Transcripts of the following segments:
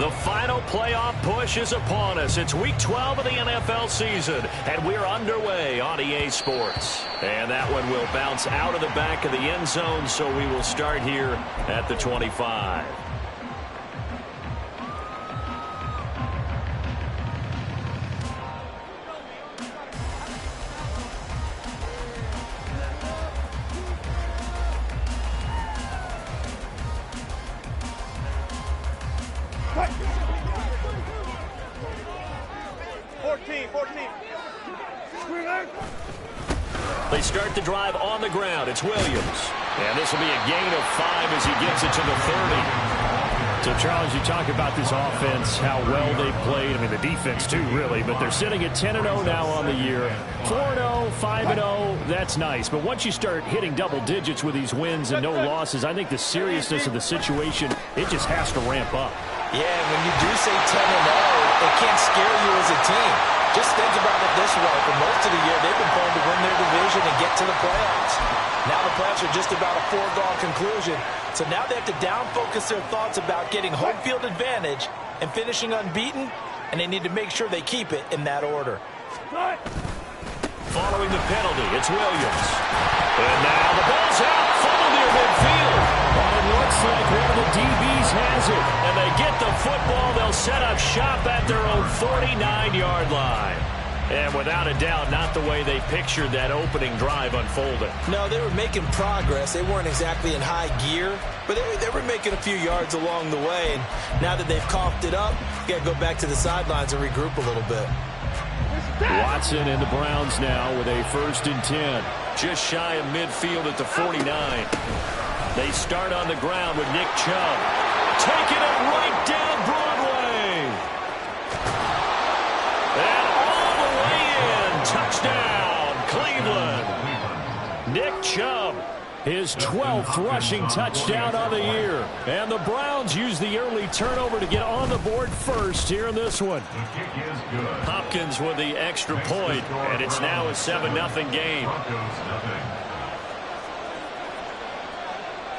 The final playoff push is upon us. It's Week 12 of the NFL season, and we're underway on EA Sports. And that one will bounce out of the back of the end zone, so we will start here at the 25. They start the drive on the ground. It's Williams. And this will be a gain of 5 as he gets it to the 30. So, Charles, you talk about this offense, how well they played. I mean, the defense, too, really. But they're sitting at 10-0 now on the year. 4-0, 5-0, that's nice. But once you start hitting double digits with these wins and no losses, I think the seriousness of the situation, it just has to ramp up. Yeah, when you do say 10-0, it can't scare you as a team. Just think about it this way. For most of the year, they've been playing to win their division and get to the playoffs. Now the playoffs are just about a foregone conclusion. So now they have to down-focus their thoughts about getting home field advantage and finishing unbeaten, and they need to make sure they keep it in that order. Following the penalty, it's Williams. And now the ball's out, fumble near midfield. Well, it looks like one of the DBs has it. And they get the football. They'll set up shop at their own 49-yard line. And without a doubt, not the way they pictured that opening drive unfolding. No, they were making progress. They weren't exactly in high gear, but they were making a few yards along the way. And now that they've coughed it up, you got to go back to the sidelines and regroup a little bit. Watson and the Browns now with a 1st and 10. Just shy of midfield at the 49. They start on the ground with Nick Chubb. Taking it right down Broadway. And all the way in. Touchdown, Cleveland. Nick Chubb, his 12th rushing touchdown on the year. And the Browns use the early turnover to get on the board first here in this one. Hopkins with the extra point, and it's now a 7-0 game.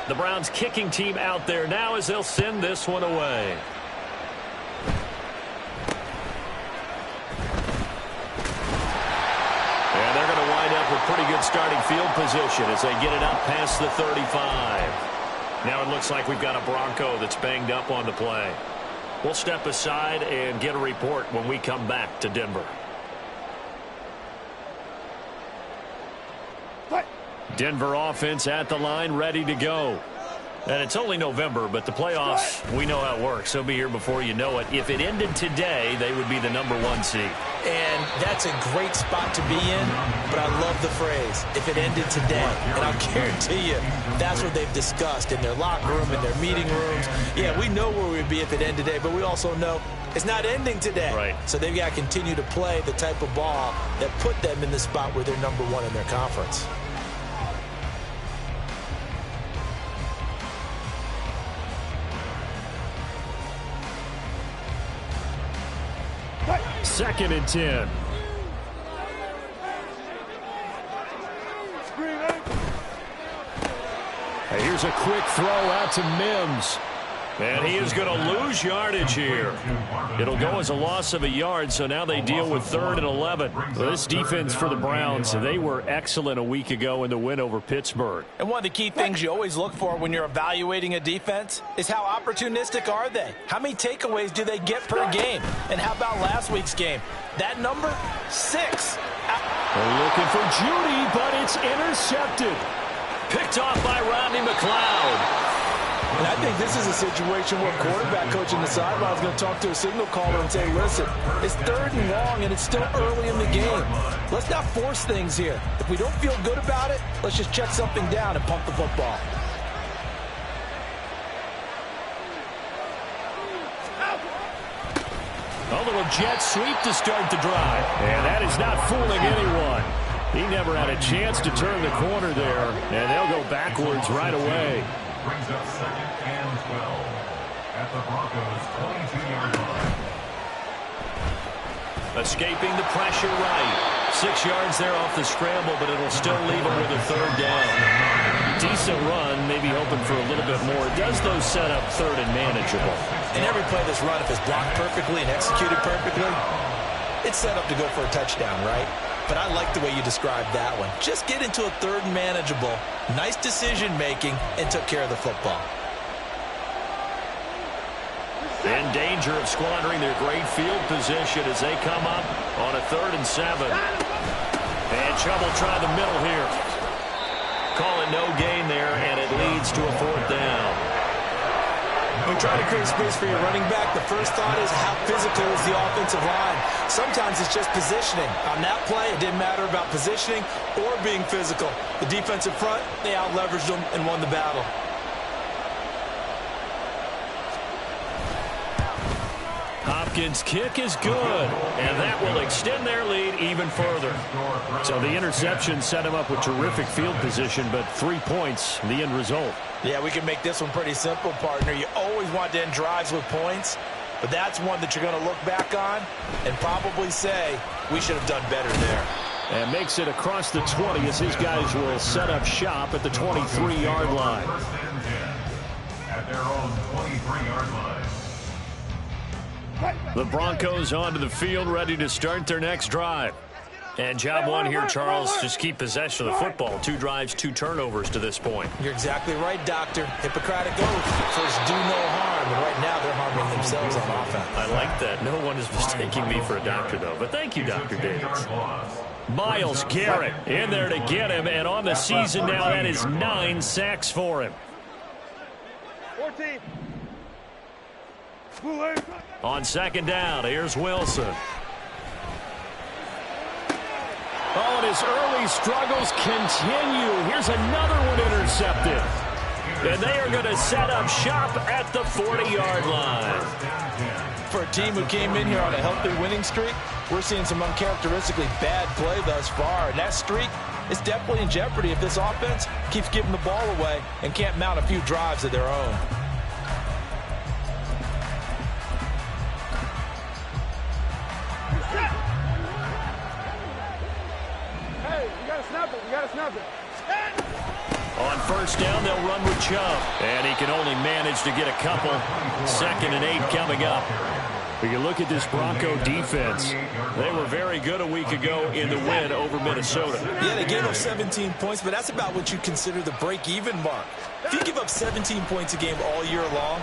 The Browns kicking team out there now as they'll send this one away. And they're going to wind up with pretty good starting field position as they get it up past the 35. Now it looks like we've got a Bronco that's banged up on the play. We'll step aside and get a report when we come back to Denver. Denver offense at the line, ready to go. And it's only November, but the playoffs, we know how it works. They'll be here before you know it. If it ended today, they would be the #1 seed. And that's a great spot to be in, but I love the phrase, if it ended today. And I'll guarantee you, that's what they've discussed in their locker room, in their meeting rooms. Yeah, we know where we'd be if it ended today, but we also know it's not ending today. Right. So they've got to continue to play the type of ball that put them in the spot where they're #1 in their conference. Second and 10. Here's a quick throw out to Mims. And he is going to lose yardage here. It'll go as a loss of a yard, so now they deal with 3rd and 11. Well, this defense for the Browns, they were excellent a week ago in the win over Pittsburgh. And one of the key things you always look for when you're evaluating a defense is how opportunistic are they? How many takeaways do they get per game? And how about last week's game? That number, 6. They're looking for Judy, but it's intercepted. Picked off by Rodney McLeod. And I think this is a situation where quarterback coach in the sideline is going to talk to a signal caller and say, listen, it's 3rd and long and it's still early in the game. Let's not force things here. If we don't feel good about it, let's just check something down and pump the football. A little jet sweep to start the drive. And that is not fooling anyone. He never had a chance to turn the corner there, and they'll go backwards right away. Brings up 2nd and 12 at the Broncos' 22-yard line. Escaping the pressure right. 6 yards there off the scramble, but it'll still leave him with a 3rd down. decent run, maybe hoping for a little bit more. Does those set up third and manageable? And every play this run, if it's blocked perfectly and executed perfectly, it's set up to go for a touchdown, right? But I like the way you described that one. Just get into a third and manageable, nice decision-making, and took care of the football. In danger of squandering their great field position as they come up on a 3rd and 7. And Chubb will try the middle here. Call it no gain there, and it leads to a 4th down. When you try to create space for your running back, the first thought is how physical is the offensive line. Sometimes it's just positioning. On that play, it didn't matter about positioning or being physical. The defensive front, they out-leveraged them and won the battle. Hopkins' kick is good, and that will extend their lead even further. So the interception set him up with terrific field position, but 3 points, the end result. Yeah, we can make this one pretty simple, partner. You always want to end drives with points, but that's one that you're going to look back on and probably say, we should have done better there. And makes it across the 20 as his guys will set up shop at the 23-yard line. At their own 23-yard line. The Broncos onto the field, ready to start their next drive. And job one here, Charles, just keep possession of the football. 2 drives, 2 turnovers to this point. You're exactly right, Doctor. Hippocratic oath. First, do no harm. And right now, they're harming themselves on offense. I like that. No one is mistaking me for a doctor, though. But thank you, Dr. Davis. Myles Garrett in there to get him. And on the season now, that is 9 sacks for him. 14. On 2nd down, here's Wilson. Oh, and his early struggles continue. Here's another one intercepted. And they are going to set up shop at the 40-yard line. For a team who came in here on a healthy winning streak, we're seeing some uncharacteristically bad play thus far. And that streak is definitely in jeopardy if this offense keeps giving the ball away and can't mount a few drives of their own. On 1st down, they'll run with Chubb. And he can only manage to get a couple. 2nd and 8 coming up. We can look at this Bronco defense. They were very good a week ago in the win over Minnesota. Yeah, they gave up 17 points, but that's about what you consider the break-even mark. If you give up 17 points a game all year long,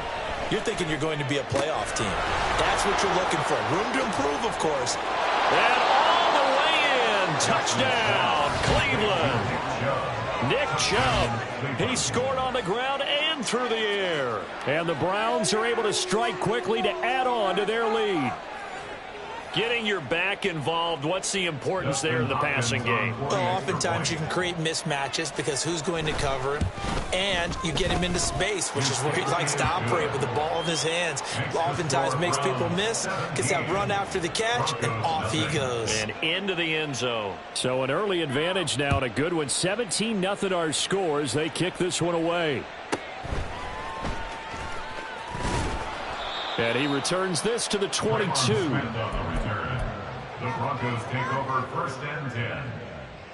you're thinking you're going to be a playoff team. That's what you're looking for. Room to improve, of course. And all the way in. Touchdown, Cleveland. Nick Chubb, he scored on the ground and through the air. And the Browns are able to strike quickly to add on to their lead. Getting your back involved, what's the importance there in the passing game? Well, oftentimes you can create mismatches because who's going to cover him, and you get him into space, which is where he likes to operate with the ball in his hands. Oftentimes makes people miss, gets that run after the catch, and off he goes. And into the end zone. So an early advantage now and a good one. 17-0 our scores. They kick this one away. And he returns this to the 22. The Broncos take over 1st and 10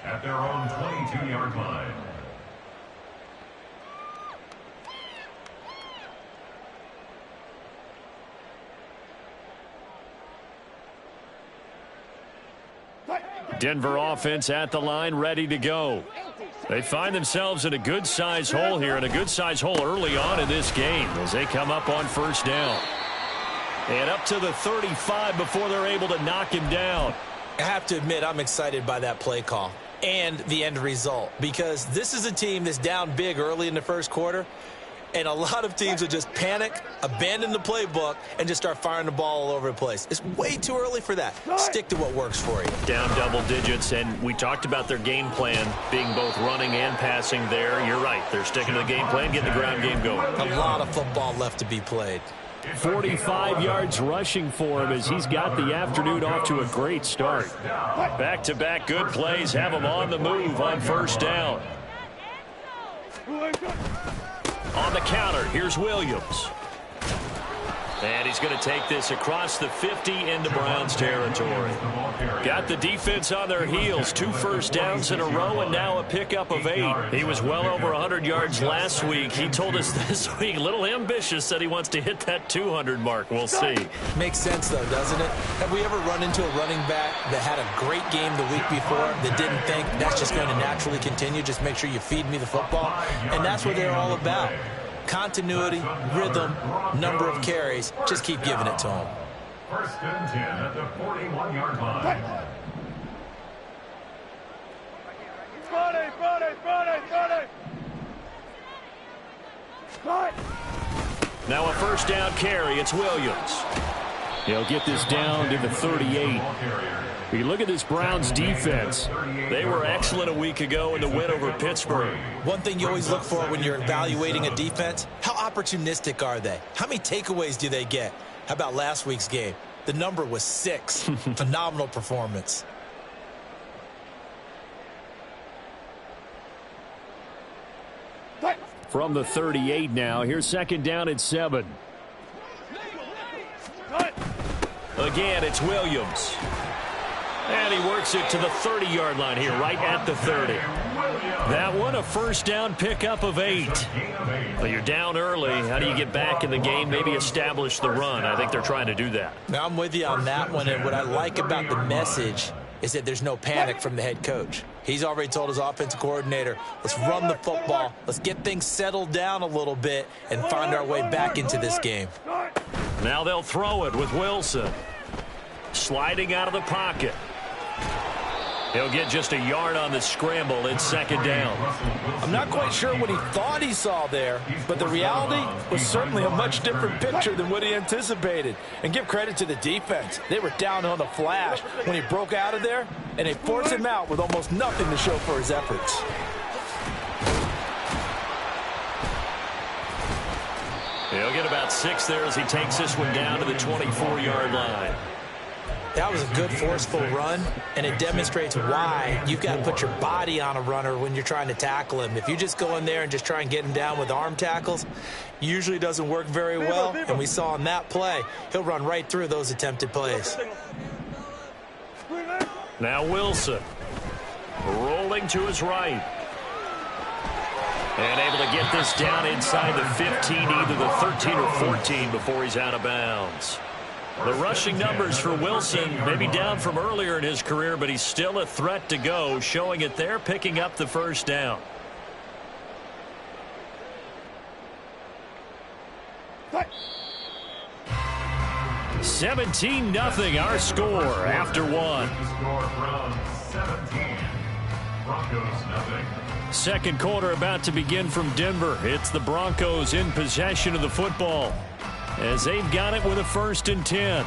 at their own 22-yard line. Denver offense at the line, ready to go. They find themselves in a good-sized hole here, and a good-sized hole early on in this game as they come up on 1st down. And up to the 35 before they're able to knock him down. I have to admit, I'm excited by that play call and the end result, because this is a team that's down big early in the 1st quarter, and a lot of teams will just panic, abandon the playbook, and just start firing the ball all over the place. It's way too early for that. Stick to what works for you. Down double digits, and we talked about their game plan being both running and passing there. You're right. They're sticking to the game plan, getting the ground game going. A lot of football left to be played. 45 yards rushing for him as he's got the afternoon off to a great start. Back-to-back good plays have him on the move on 1st down. On the counter, here's Williams. And he's going to take this across the 50 into Browns territory. Got the defense on their heels. 2 first downs in a row and now a pickup of 8. He was well over 100 yards last week. He told us this week, a little ambitious, said he wants to hit that 200 mark. We'll see. Makes sense, though, doesn't it? Have we ever run into a running back that had a great game the week before that didn't think that's just going to naturally continue? Just make sure you feed me the football. And that's what they're all about. Continuity, rhythm, number of carries. Just keep giving it to them. First and 10 at the 41-yard line. Now a first down carry. It's Williams. He'll get this down to the 38. You look at this Browns defense. They were excellent a week ago in the win over Pittsburgh. One thing you always look for when you're evaluating a defense, how opportunistic are they? How many takeaways do they get? How about last week's game? The number was 6. Phenomenal performance. From the 38 now, here's second down and 7. Again, it's Williams. And he works it to the 30-yard line here, right at the 30. That one, a first down pickup of 8. But you're down early. How do you get back in the game, maybe establish the run? I think they're trying to do that. Now, I'm with you on that one, and what I like about the message is that there's no panic from the head coach. He's already told his offensive coordinator, let's run the football, let's get things settled down a little bit, and find our way back into this game. Now they'll throw it with Wilson. Sliding out of the pocket. He'll get just a yard on the scramble. It's second down. I'm not quite sure what he thought he saw there, but the reality was certainly a much different picture than what he anticipated. And give credit to the defense. They were down on the flash when he broke out of there, and they forced him out with almost nothing to show for his efforts. He'll get about 6 there as he takes this one down to the 24-yard line. That was a good, forceful run, and it demonstrates why you've got to put your body on a runner when you're trying to tackle him. If you just go in there and just try and get him down with arm tackles, usually doesn't work very well, and we saw on that play, he'll run right through those attempted plays. Now Wilson, rolling to his right. And able to get this down inside the 15, either the 13 or 14 before he's out of bounds. The rushing numbers for Wilson may be down from earlier in his career, but he's still a threat to go, showing it there, picking up the first down. What? 17-0 our score after one. Score from 17. Broncos nothing. Second quarter about to begin from Denver. It's the Broncos in possession of the football as they've got it with a 1st and 10.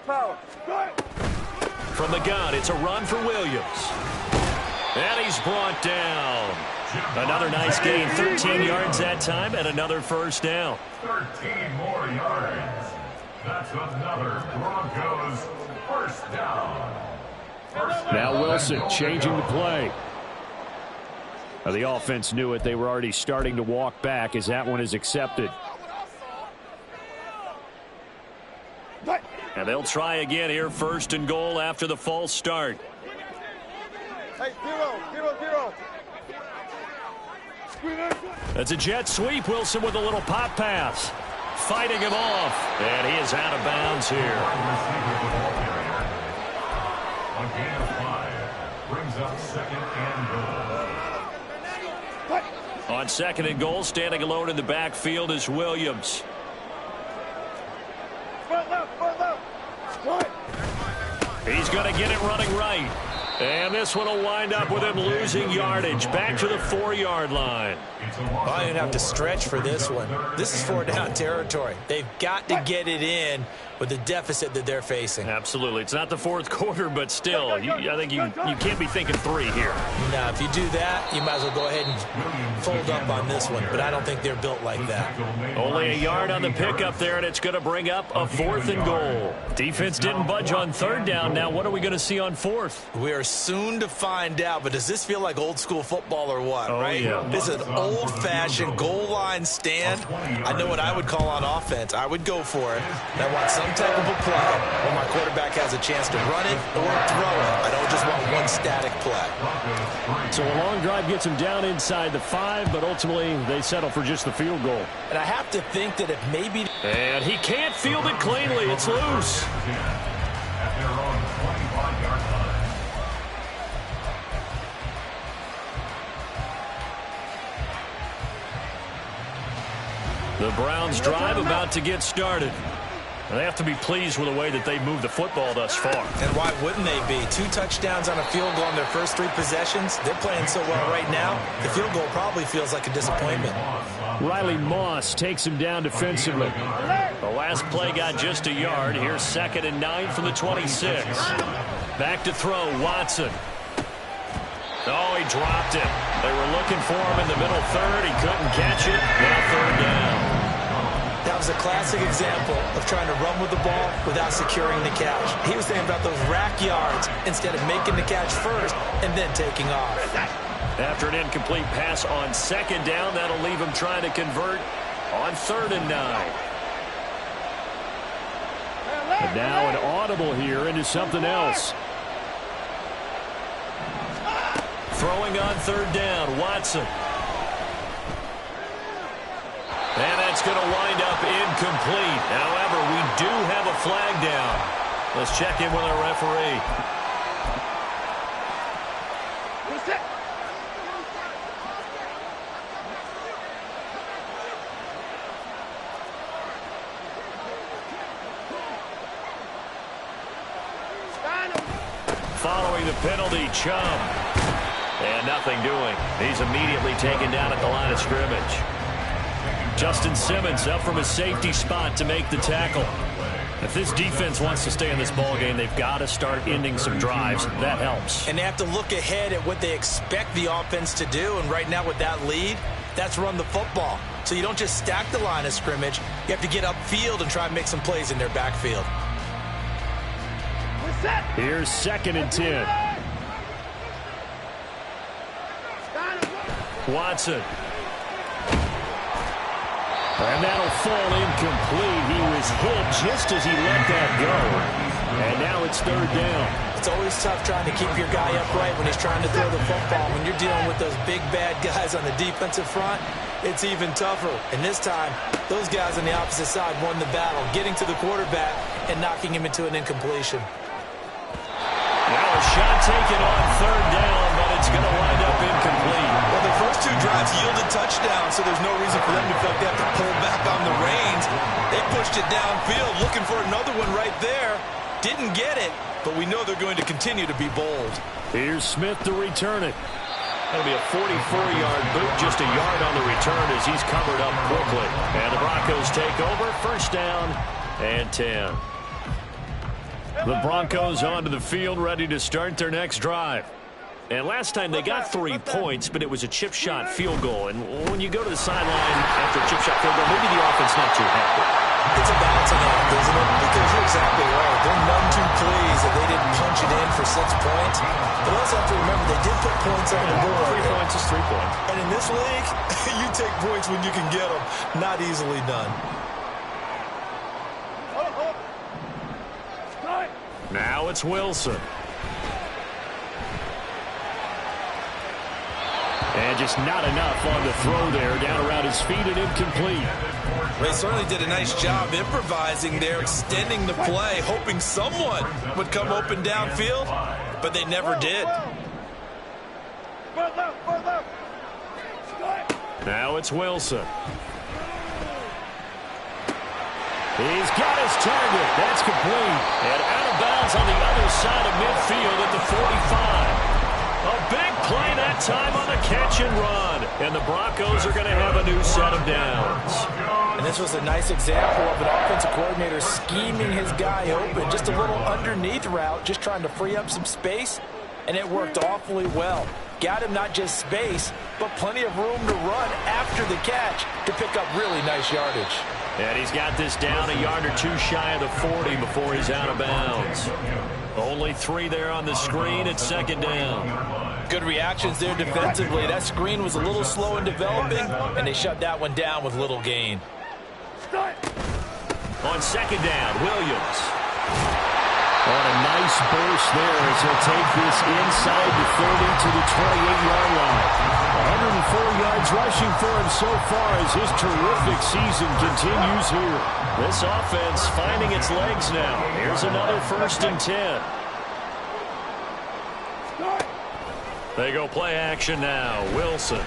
Power. From the gun, it's a run for Williams. And he's brought down. Another nice gain, 13 yards that time, and another first down. 13 more yards. That's another Broncos first down. Now Wilson changing the play. Now the offense knew it. They were already starting to walk back as that one is accepted. And they'll try again here, 1st and goal after the false start. Hey, 0. That's a jet sweep. Wilson with a little pop pass. Fighting him off. And he is out of bounds here. A gain of 5 brings up 2nd and goal. On 2nd and goal, standing alone in the backfield is Williams. Front left. He's going to get it running right. And this one will wind up with him losing yardage back to the 4-yard line. Well, I didn't have to stretch for this one. This is 4-down territory. They've got to get it in with the deficit that they're facing. Absolutely. It's not the fourth quarter, but still, I think you can't be thinking 3 here. Now, if you do that, you might as well go ahead and fold up on this one, but I don't think they're built like that. Only a yard on the pickup there, and it's going to bring up a 4th and goal. Defense didn't budge on 3rd down. Now, what are we going to see on 4th? We are soon to find out, but does this feel like old school football or what, right? Yeah. This is an old-fashioned goal line stand. I know what I would call on offense. I would go for it. And I want some type of a play where my quarterback has a chance to run it or throw it. I don't just want one static play. So a long drive gets them down inside the 5, but ultimately they settle for just the field goal. And I have to think that if maybe... And he can't field it cleanly. It's loose. At their own 25-yard line. The Browns drive about to get started. And they have to be pleased with the way that they've moved the football thus far. And why wouldn't they be? 2 touchdowns on a field goal on their first 3 possessions. They're playing so well right now, the field goal probably feels like a disappointment. Riley Moss takes him down defensively. The last play got just a yard. Here's 2nd and 9 from the 26. Back to throw, Watson. Oh, he dropped it. They were looking for him in the middle 3rd. He couldn't catch it. Now 3rd down. That was a classic example of trying to run with the ball without securing the catch. He was thinking about those rack yards instead of making the catch first and then taking off. After an incomplete pass on 2nd down, that'll leave him trying to convert on 3rd and 9. And now an audible here into something else. Throwing on 3rd down, Watson. And that's going to wind up incomplete. However, we do have a flag down. Let's check in with our referee. Following the penalty, Chubb. And nothing doing. He's immediately taken down at the line of scrimmage. Justin Simmons up from his safety spot to make the tackle. If this defense wants to stay in this ballgame, they've got to start ending some drives. That helps. And they have to look ahead at what they expect the offense to do. And right now with that lead, that's run the football. So you don't just stack the line of scrimmage. You have to get upfield and try and make some plays in their backfield. Here's 2nd and 10. Watson. And that'll fall incomplete. He was hit just as he let that go. And now it's 3rd down. It's always tough trying to keep your guy upright when he's trying to throw the football. When you're dealing with those big, bad guys on the defensive front, it's even tougher. And this time, those guys on the opposite side won the battle, getting to the quarterback and knocking him into an incompletion. Now a shot taken on 3rd down, but it's going to wind up incomplete. Well, the first 2 drives yielded touchdowns, so there's no reason for them to feel like they have to pull back on the reins. They pushed it downfield, looking for another one right there. Didn't get it, but we know they're going to continue to be bold. Here's Smith to return it. That'll be a 44-yard boot, just a yard on the return as he's covered up quickly. And the Broncos take over, 1st down and 10. The Broncos onto the field, ready to start their next drive. And last time they got 3 points, but it was a chip shot field goal. And when you go to the sideline after a chip shot field goal, maybe the offense not too happy. It's a balancing act, isn't it? Because you're exactly right. They're none too pleased that they didn't punch it in for 6 points. But also have to remember they did put points on the board. 3 points is 3 points. And in this league, you take points when you can get them. Not easily done. Now it's Wilson. And just not enough on the throw there. Down around his feet and incomplete. They certainly did a nice job improvising there, extending the play, hoping someone would come open downfield, but they never did. Now it's Wilson. He's got his target. That's complete. And out of bounds on the other side of midfield at the 45. A big play that time on the catch and run. And the Broncos are going to have a new set of downs. And this was a nice example of an offensive coordinator scheming his guy open. Just a little underneath route, just trying to free up some space. And it worked awfully well. Got him not just space, but plenty of room to run after the catch to pick up really nice yardage. And he's got this down a yard or two shy of the 40 before he's out of bounds. Only 3 there on the screen at second down. Good reactions there defensively. That screen was a little slow in developing, and they shut that one down with little gain. On second down, Williams. On a nice burst there as he'll take this inside the 30 to the 28-yard line. 104 yards rushing for him so far as his terrific season continues here. This offense finding its legs now. Here's another 1st and 10. They go play action now. Wilson.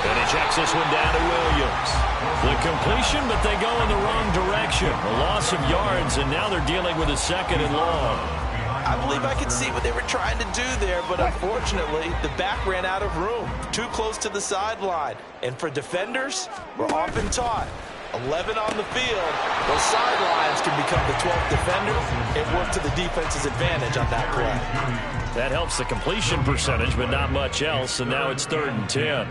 And he checks this one down to Williams. The completion, but they go in the wrong direction. A loss of yards, and now they're dealing with a 2nd and long. I believe I could see what they were trying to do there, but unfortunately, the back ran out of room. Too close to the sideline. And for defenders, we're often taught, 11 on the field, those sidelines can become the 12th defender. It worked to the defense's advantage on that play. That helps the completion percentage, but not much else, and now it's 3rd and 10.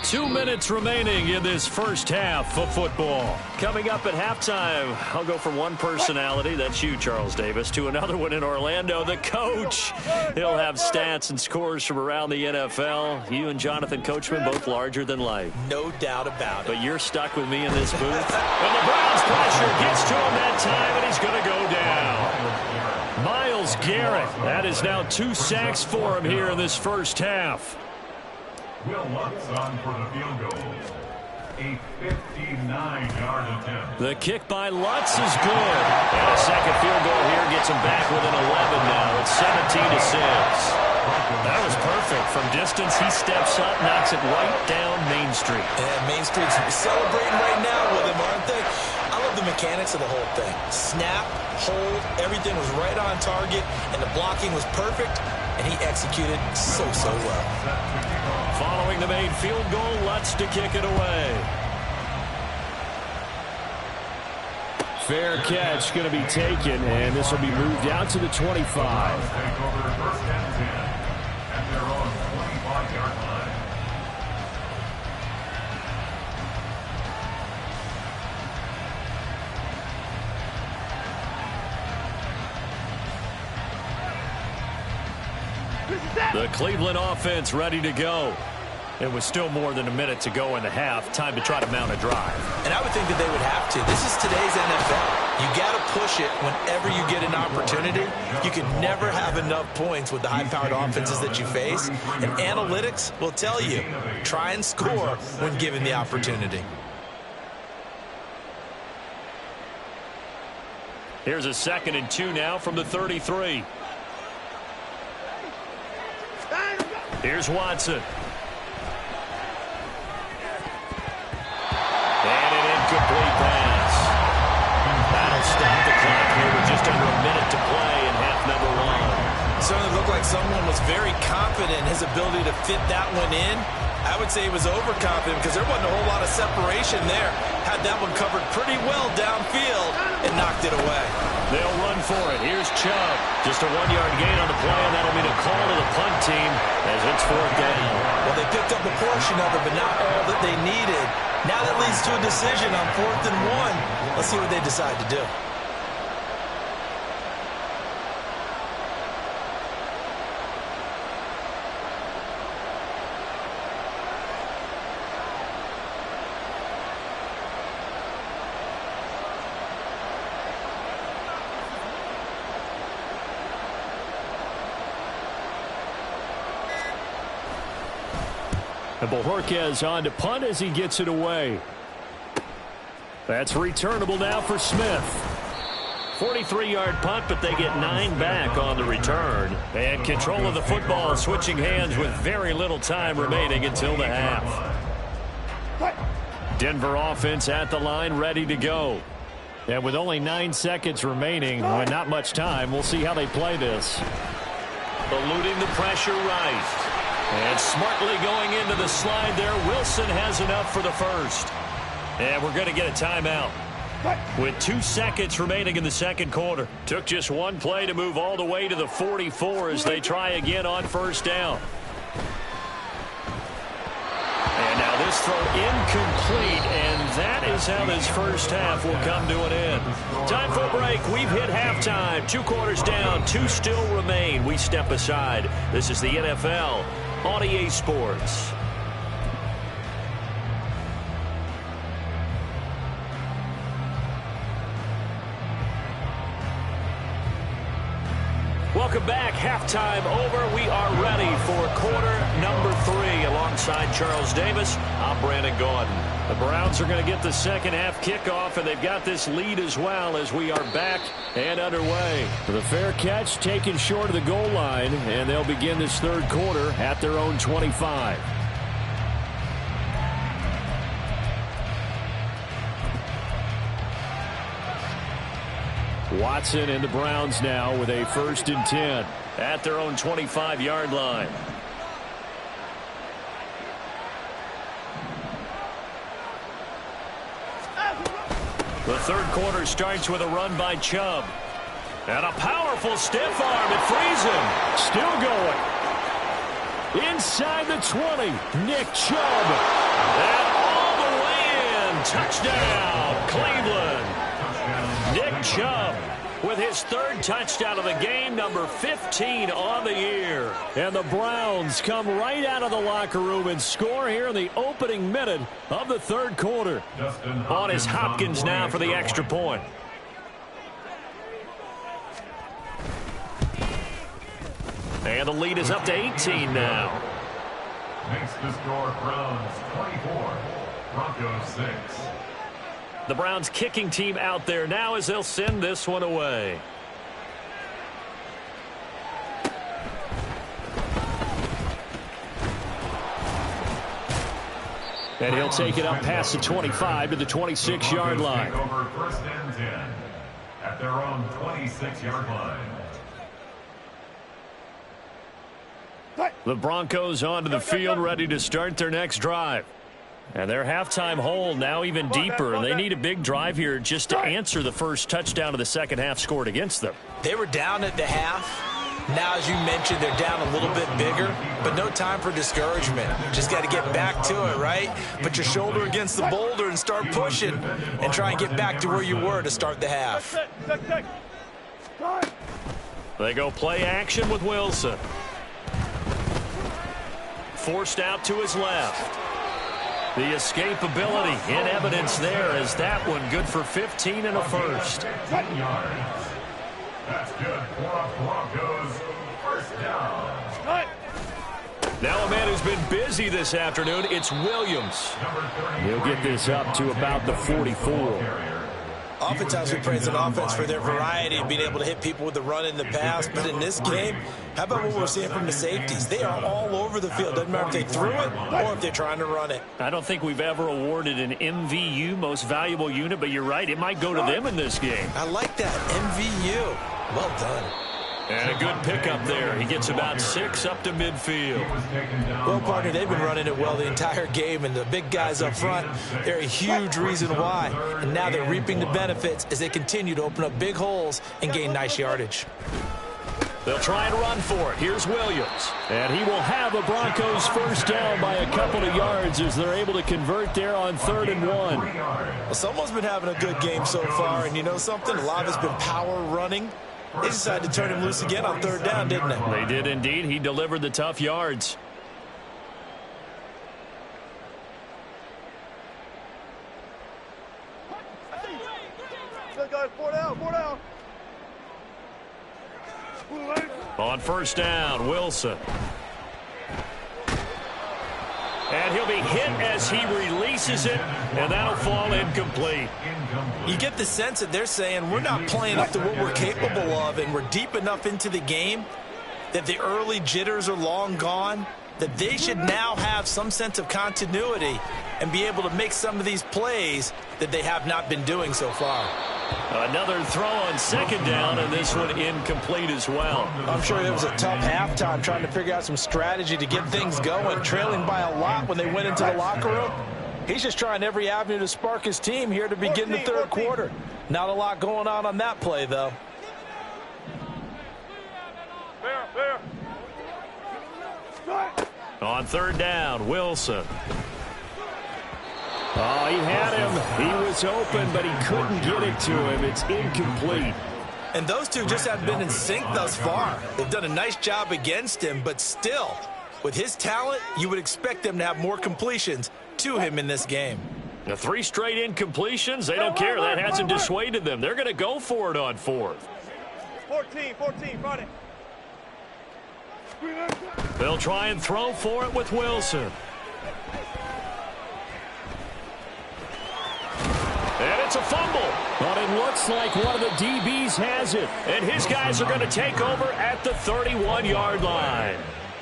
2 minutes remaining in this first half of football. Coming up at halftime, I'll go from one personality, that's you, Charles Davis, to another one in Orlando, the coach. He'll have stats and scores from around the NFL. You and Jonathan Coachman, both larger than life. No doubt about it. But you're stuck with me in this booth. And the Browns pressure gets to him that time, and he's going to go down. Myles Garrett, that is now 2 sacks for him here in this first half. Will Lutz on for the field goal. A 59-yard attempt. The kick by Lutz is good. And a second field goal here gets him back within 11 now. It's 17-6. That was perfect. From distance, he steps up, knocks it right down Main Street. And Main Street's celebrating right now with him, aren't they? I love the mechanics of the whole thing. Snap, hold, everything was right on target, and the blocking was perfect, and he executed so well. Following the made field goal, Lutz to kick it away. Fair catch going to be taken, and this will be moved out to the 25. Take over 1st and 10 at their own 25-yard line. The Cleveland offense ready to go. It was still more than a minute to go in the half. Time to try to mount a drive. And I would think that they would have to. This is today's NFL. You got to push it whenever you get an opportunity. You can never have enough points with the high-powered offenses that you face. And analytics will tell you, try and score when given the opportunity. Here's a 2nd and 2 now from the 33. Here's Watson. And an incomplete pass. That'll stop the clock here with just under a minute to play in half number 1. It certainly looked like someone was very confident in his ability to fit that one in. I would say he was overconfident because there wasn't a whole lot of separation there. Had that one covered pretty well downfield and knocked it away. They'll run for it. Here's Chubb. Just a 1-yard gain on the play, and that'll be a call to the punt team as it's 4th down. Well, they picked up a portion of it, but not all that they needed. Now that leads to a decision on 4th and 1. Let's see what they decide to do. And Bojorquez on to punt as he gets it away. That's returnable now for Smith. 43-yard punt, but they get 9 back on the return. And control of the football switching hands with very little time remaining until the half. Denver offense at the line, ready to go. And with only 9 seconds remaining, and not much time, we'll see how they play this. Eluding the pressure right. And smartly going into the slide there. Wilson has enough for the first. And we're going to get a timeout. With 2 seconds remaining in the second quarter. Took just one play to move all the way to the 44 as they try again on first down. And now this throw incomplete, and that is how this first half will come to an end. Time for a break. We've hit halftime. 2 quarters down, 2 still remain. We step aside. This is the NFL on EA Sports. Welcome back. Halftime over. We are ready for quarter number 3. Alongside Charles Davis, I'm Brandon Gaudin. The Browns are going to get the second half kickoff, and they've got this lead as well as we are back and underway. The fair catch taken short of the goal line, and they'll begin this third quarter at their own 25. Watson and the Browns now with a 1st and 10 at their own 25-yard line. The third quarter starts with a run by Chubb. And a powerful stiff arm. It frees him. Still going. Inside the 20. Nick Chubb. And all the way in. Touchdown, Cleveland. Nick Chubb with his 3rd touchdown of the game, number 15 on the year. And the Browns come right out of the locker room and score here in the opening minute of the third quarter. On is Hopkins now for the extra point. And the lead is up to 18 now. Makes the score Browns 24, Broncos 6. The Browns kicking team out there now as they'll send this one away. And he'll take it up past the 25 to the 26-yard line. Over 1st and 10 at their own 26-yard line. The Broncos onto the field ready to start their next drive. And their halftime hole now even deeper. And they need a big drive here just to answer the first touchdown of the second half scored against them. They were down at the half. Now, as you mentioned, they're down a little bit bigger, but no time for discouragement. Just got to get back to it, right? Put your shoulder against the boulder and start pushing and try and get back to where you were to start the half. They go play action with Wilson. Forced out to his left. The escapability in evidence there as that one good for 15 and a first. That's good for a Broncos first down. Now a man who's been busy this afternoon, it's Williams. He'll get this up to about the 44. Oftentimes we praise an offense for their variety of being able to hit people with the run in the pass, but in this game, how about what we're seeing from the safeties? They are all over the field. Doesn't matter if they threw it or if they're trying to run it. I don't think we've ever awarded an MVU, most valuable unit, but you're right, it might go to them in this game. I like that, MVU. Well done. And a good pickup there. He gets about 6 up to midfield. Well, partner, they've been running it well the entire game, and the big guys up front, they're a huge reason why. And now they're reaping the benefits as they continue to open up big holes and gain nice yardage. They'll try and run for it. Here's Williams. And he will have the Broncos first down by a couple of yards as they're able to convert there on 3rd and 1. Well, someone's been having a good game so far, and you know something? A lot of it's been power running. They decided to turn him loose again on 3rd down, didn't they? They did indeed. He delivered the tough yards. On first down, Wilson. And he'll be hit as he releases it, and that'll fall incomplete. You get the sense that they're saying we're not playing up to what we're capable of, and we're deep enough into the game that the early jitters are long gone, that they should now have some sense of continuity and be able to make some of these plays that they have not been doing so far. Another throw on second down, and this one incomplete as well. I'm sure it was a tough halftime trying to figure out some strategy to get things going, trailing by a lot when they went into the locker room. He's just trying every avenue to spark his team here to begin the third quarter. Not a lot going on that play, though. On third down, Wilson. Oh, he had him. He was open, but he couldn't get it to him. It's incomplete. And those two just haven't been in sync thus far. They've done a nice job against him, but still, with his talent, you would expect them to have more completions to him in this game. The 3 straight incompletions, they don't care. That hasn't dissuaded them. They're going to go for it on fourth. 14, fight it. They'll try and throw for it with Wilson. And it's a fumble. But it looks like one of the DBs has it. And his guys are going to take over at the 31-yard line.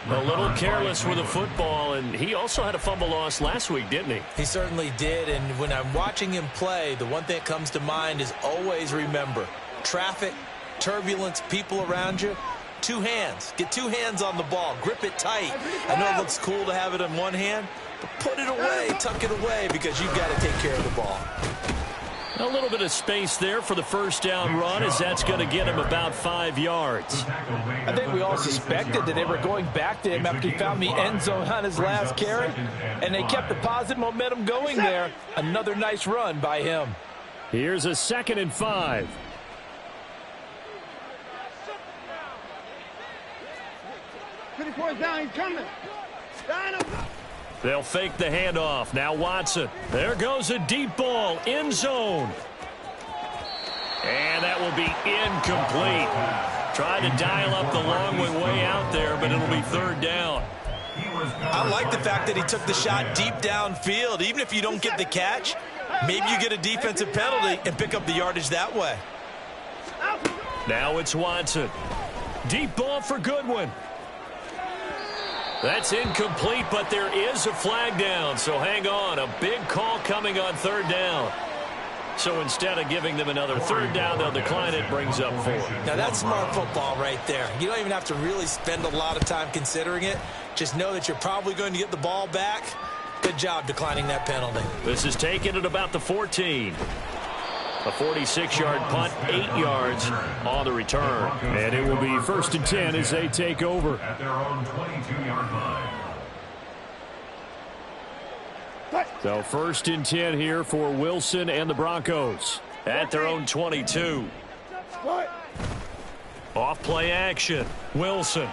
A little careless with the football, and he also had a fumble loss last week, didn't he? He certainly did, and when I'm watching him play, the one thing that comes to mind is always remember, traffic, turbulence, people around you, 2 hands. Get 2 hands on the ball. Grip it tight. I know it looks cool to have it in one hand, but put it away, tuck it away, because you've got to take care of the ball. A little bit of space there for the first down run, as that's going to get him about 5 yards. I think we all suspected that they were going back to him after he found the end zone on his last carry, and they kept the positive momentum going there. Another nice run by him. Here's a 2nd and 5. Down, he's coming. They'll fake the handoff. Now Watson. There goes a deep ball. End zone. And that will be incomplete. Tried to dial up the long way out there, but it'll be 3rd down. I like the fact that he took the shot deep downfield. Even if you don't get the catch, maybe you get a defensive penalty and pick up the yardage that way. Now it's Watson. Deep ball for Goodwin. That's incomplete, but there is a flag down, so hang on. A big call coming on 3rd down. So instead of giving them another 3rd down, they'll decline it, brings up 4. Now that's smart football right there. You don't even have to really spend a lot of time considering it. Just know that you're probably going to get the ball back. Good job declining that penalty. This is taken at about the 14. A 46-yard punt, 8 yards on the return. And it will be 1st and 10 as they take over. At their own 22-yard line. So 1st and 10 here for Wilson and the Broncos. At their own 22. Off play action. Wilson.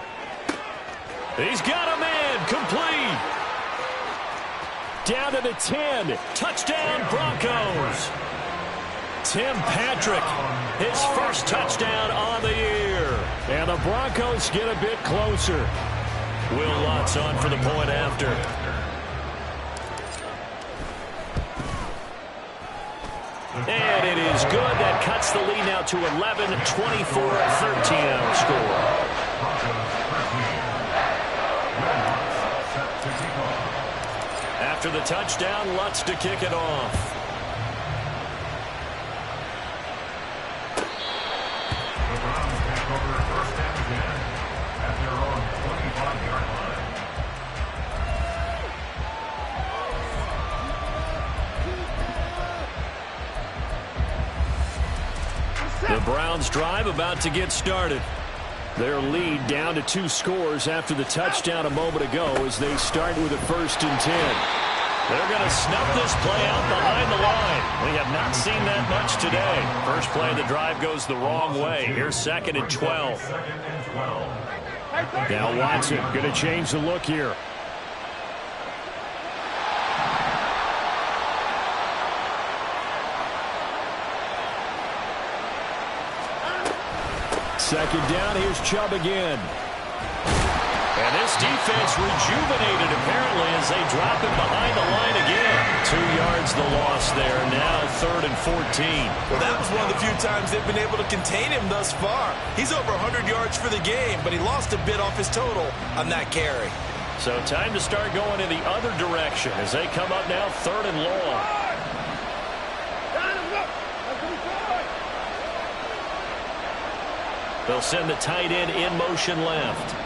He's got a man. Complete. Down to the 10. Touchdown Broncos. Tim Patrick, his first touchdown on the year. And the Broncos get a bit closer. Will Lutz on for the point after. And it is good. That cuts the lead now to 11, 24-13 our score. After the touchdown, Lutz to kick it off. The Browns drive about to get started. Their lead down to 2 scores after the touchdown a moment ago as they start with a 1st and 10. They're going to snuff this play out behind the line. We have not seen that much today. First play of the drive goes the wrong way. Here's 2nd and 12. Now Watson going to change the look here. Second down, here's Chubb again. And this defense rejuvenated apparently as they drop up and behind the line again. 2 yards the loss there. Now 3rd and 14. Well, that was one of the few times they've been able to contain him thus far. He's over 100 yards for the game, but he lost a bit off his total on that carry. So time to start going in the other direction as they come up now 3rd and long. They'll send the tight end in motion left.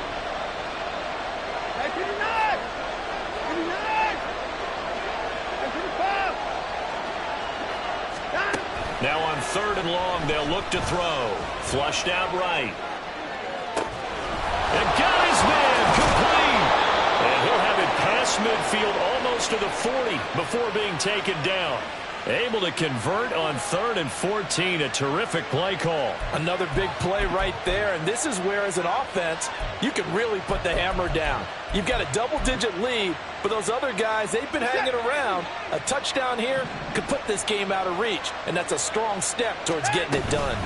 Now on 3rd and long, they'll look to throw. Flushed out right. And got his man complete. And he'll have it past midfield almost to the 40 before being taken down. Able to convert on 3rd and 14. A terrific play call. Another big play right there, and this is where, as an offense, you can really put the hammer down. You've got a double-digit lead, but those other guys, they've been hanging around. A touchdown here could put this game out of reach, and that's a strong step towards getting it done.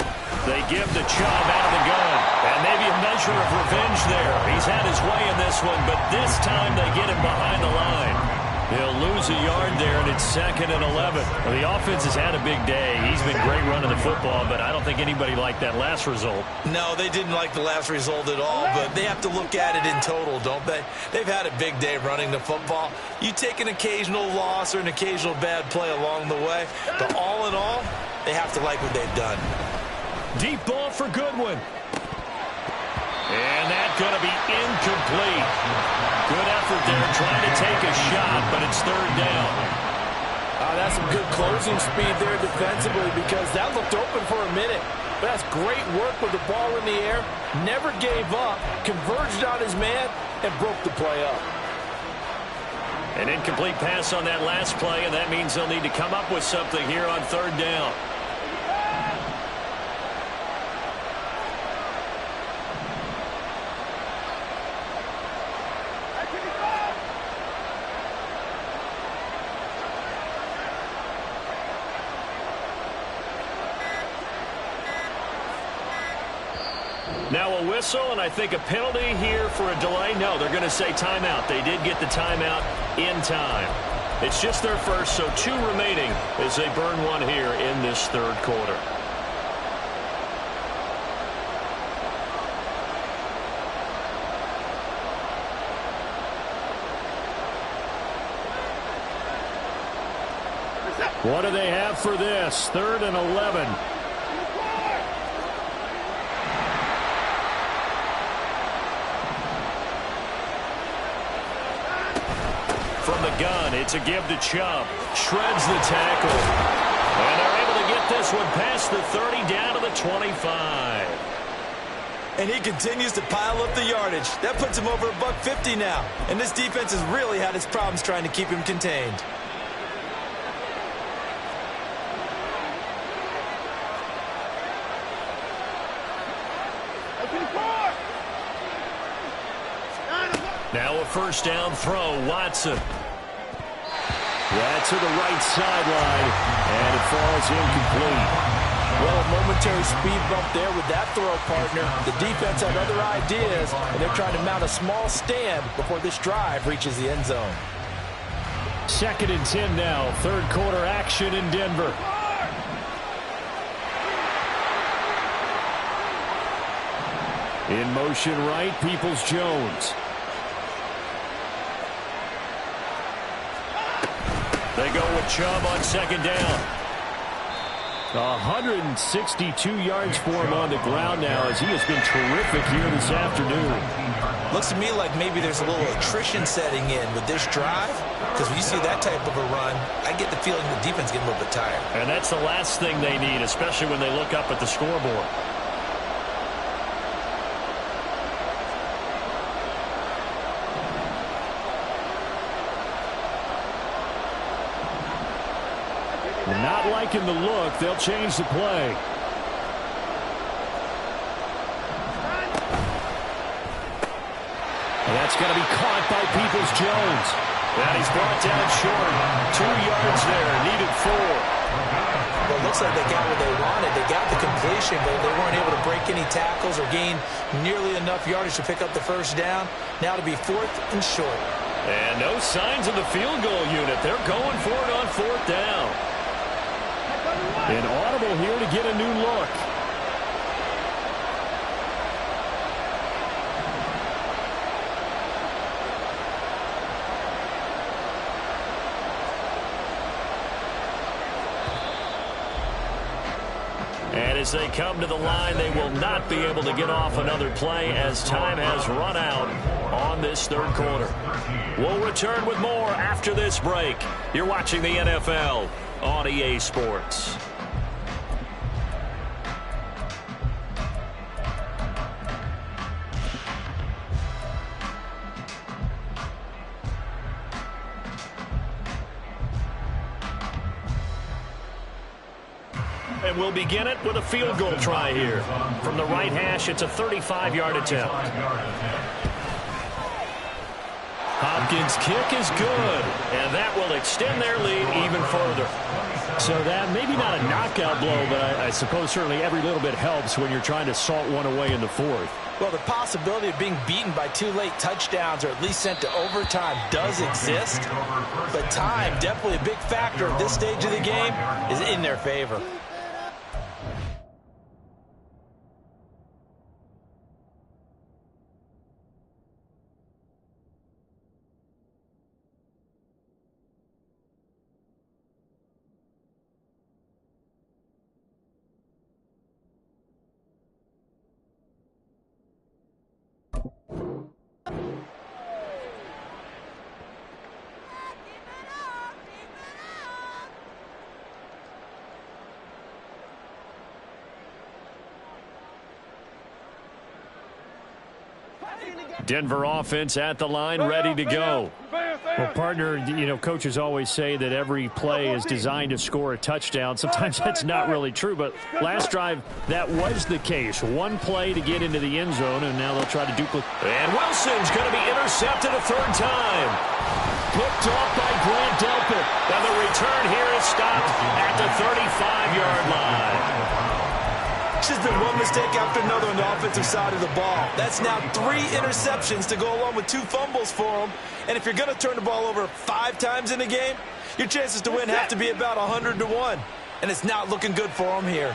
They give the Chubb out of the gun, and maybe a measure of revenge there. He's had his way in this one, but this time they get him behind the line. He'll lose a yard there, and it's 2nd and 11. Well, the offense has had a big day. He's been great running the football, but I don't think anybody liked that last result. No, they didn't like the last result at all, but they have to look at it in total, don't they? They've had a big day running the football. You take an occasional loss or an occasional bad play along the way, but all in all, they have to like what they've done. Deep ball for Goodwin. And that's going to be incomplete. Good effort there trying to take a shot, but it's 3rd down. That's some good closing speed there defensively because that looked open for a minute. But that's great work with the ball in the air. Never gave up, converged on his man, and broke the play up. An incomplete pass on that last play, and that means they'll need to come up with something here on 3rd down. Now a whistle, and I think a penalty here for a delay. No, they're going to say timeout. They did get the timeout in time. It's just their first, so 2 remaining as they burn one here in this 3rd quarter. What do they have for this? 3rd and 11. From the gun, it's a give to Chubb. Shreds the tackle. And they're able to get this one past the 30 down to the 25. And he continues to pile up the yardage. That puts him over $150 now. And this defense has really had its problems trying to keep him contained. Now a 1st down throw, Watson. That's to the right sideline, and it falls incomplete. Well, a momentary speed bump there with that throw, partner. The defense had other ideas, and they're trying to mount a small stand before this drive reaches the end zone. 2nd and 10 now, 3rd quarter action in Denver. In motion right, Peoples-Jones. They go with Chubb on 2nd down. 162 yards for him on the ground now as he has been terrific here this afternoon. Looks to me like maybe there's a little attrition setting in with this drive, because when you see that type of a run, I get the feeling the defense getting a little bit tired. And that's the last thing they need, especially when they look up at the scoreboard. Not liking the look. They'll change the play. And that's going to be caught by Peoples-Jones. And he's brought down short. 2 yards there. Needed 4. Well, it looks like they got what they wanted. They got the completion, but they weren't able to break any tackles or gain nearly enough yardage to pick up the 1st down. Now to be 4th and short. And no signs of the field goal unit. They're going for it on 4th down. An audible here to get a new look. And as they come to the line, they will not be able to get off another play as time has run out on this 3rd quarter. We'll return with more after this break. You're watching the NFL on EA Sports. And we'll begin it with a field goal try here. From the right hash, it's a 35-yard attempt. Hopkins' kick is good, and that will extend their lead even further. So that maybe not a knockout blow, but I suppose certainly every little bit helps when you're trying to salt one away in the 4th. Well, the possibility of being beaten by 2 late touchdowns or at least sent to overtime does exist, but time, definitely a big factor at this stage of the game, is in their favor. Denver offense at the line, ready to go. Well, partner, you know, coaches always say that every play is designed to score a touchdown. Sometimes that's not really true, but last drive, that was the case. One play to get into the end zone, and now they'll try to duplicate. And Wilson's going to be intercepted a 3rd time. Picked off by Grant Delpit. And the return here is stopped at the 35-yard line. It's just been one mistake after another on the offensive side of the ball. That's now 3 interceptions to go along with 2 fumbles for them. And if you're going to turn the ball over 5 times in a game, your chances to win have to be about 100 to 1. And it's not looking good for them here.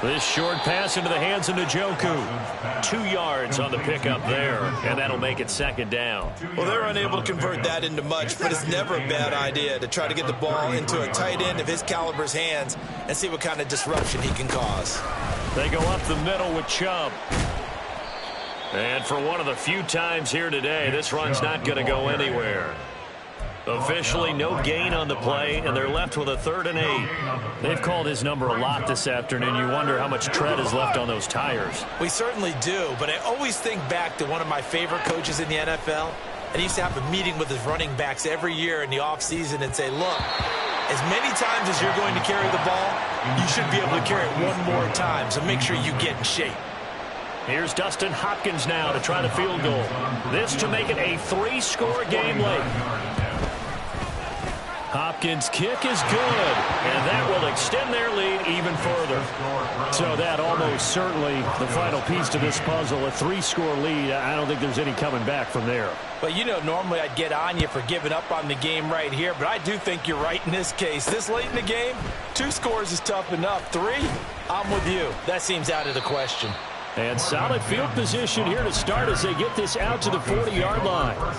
This short pass into the hands of Njoku. 2 yards on the pickup there, and that'll make it 2nd down. Well, they're unable to convert that into much, but it's never a bad idea to try to get the ball into a tight end of his caliber's hands and see what kind of disruption he can cause. They go up the middle with Chubb. And for one of the few times here today, this run's not going to go anywhere. Officially no gain on the play, and they're left with a 3rd and 8. They've called his number a lot this afternoon. You wonder how much tread is left on those tires. We certainly do, but I always think back to one of my favorite coaches in the NFL, and he used to have a meeting with his running backs every year in the offseason and say, look, as many times as you're going to carry the ball, you should be able to carry it one more time, so make sure you get in shape. Here's Dustin Hopkins now to try the field goal. This to make it a 3-score game late. Hopkins' kick is good, and that will extend their lead even further. So that almost certainly the final piece to this puzzle, a 3-score lead. I don't think there's any coming back from there. But, you know, normally I'd get on you for giving up on the game right here, but I do think you're right in this case. This late in the game, 2 scores is tough enough. 3, I'm with you. That seems out of the question. And solid field position here to start as they get this out to the 40-yard line.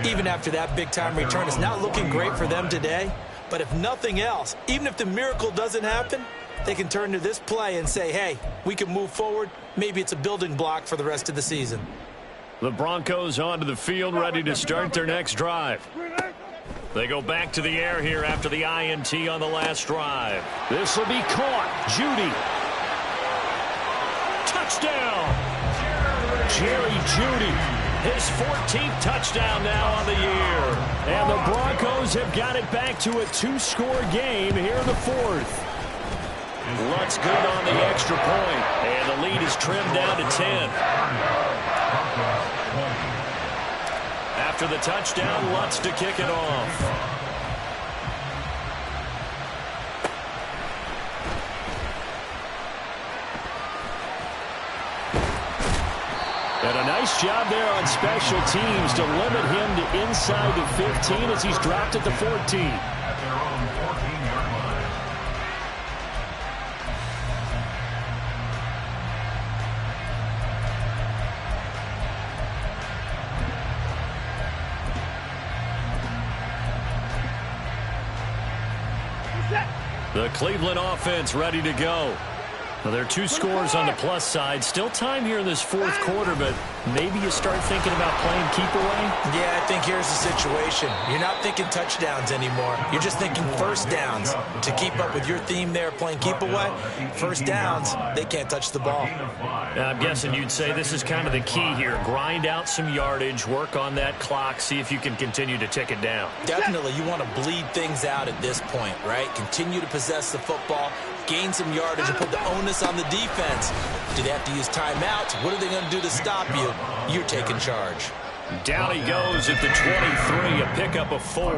Even after that big-time return, it's not looking great for them today. But if nothing else, even if the miracle doesn't happen, they can turn to this play and say, hey, we can move forward. Maybe it's a building block for the rest of the season. The Broncos onto the field, ready to start their next drive. They go back to the air here after the INT on the last drive. This will be caught. Judy. Touchdown! Jerry Judy. His 14th touchdown now on the year. And the Broncos have got it back to a 2-score game here in the 4th. Looks good on the extra point. And the lead is trimmed down to 10. After the touchdown, Lutz to kick it off. And a nice job there on special teams to limit him to inside the 15 as he's dropped at the 14. At their own 14-yard line. The Cleveland offense ready to go. Well, there are two scores on the plus side. Still time here in this fourth quarter, but maybe you start thinking about playing keep away? Yeah, I think here's the situation. You're not thinking touchdowns anymore. You're just thinking first downs. To keep up with your theme there, playing keep away, first downs, they can't touch the ball. I'm guessing you'd say this is kind of the key here. Grind out some yardage, work on that clock, see if you can continue to tick it down. Definitely, you want to bleed things out at this point, right? Continue to possess the football, gain some yardage, and put the onus on the defense. Do they have to use timeouts? What are they going to do to stop you? You're taking charge. Down he goes at the 23, a pickup of 4.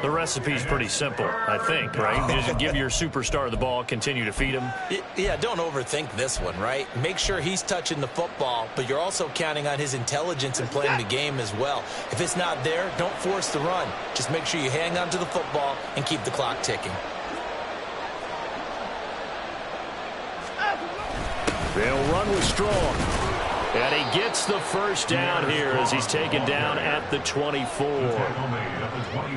The recipe's pretty simple, I think, right? Just give your superstar the ball, continue to feed him. Yeah, don't overthink this one, right? Make sure he's touching the football, but you're also counting on his intelligence in playing the game as well. If it's not there, don't force the run. Just make sure you hang on to the football and keep the clock ticking. They'll run with Strong. And he gets the first down here as he's taken down at the 24.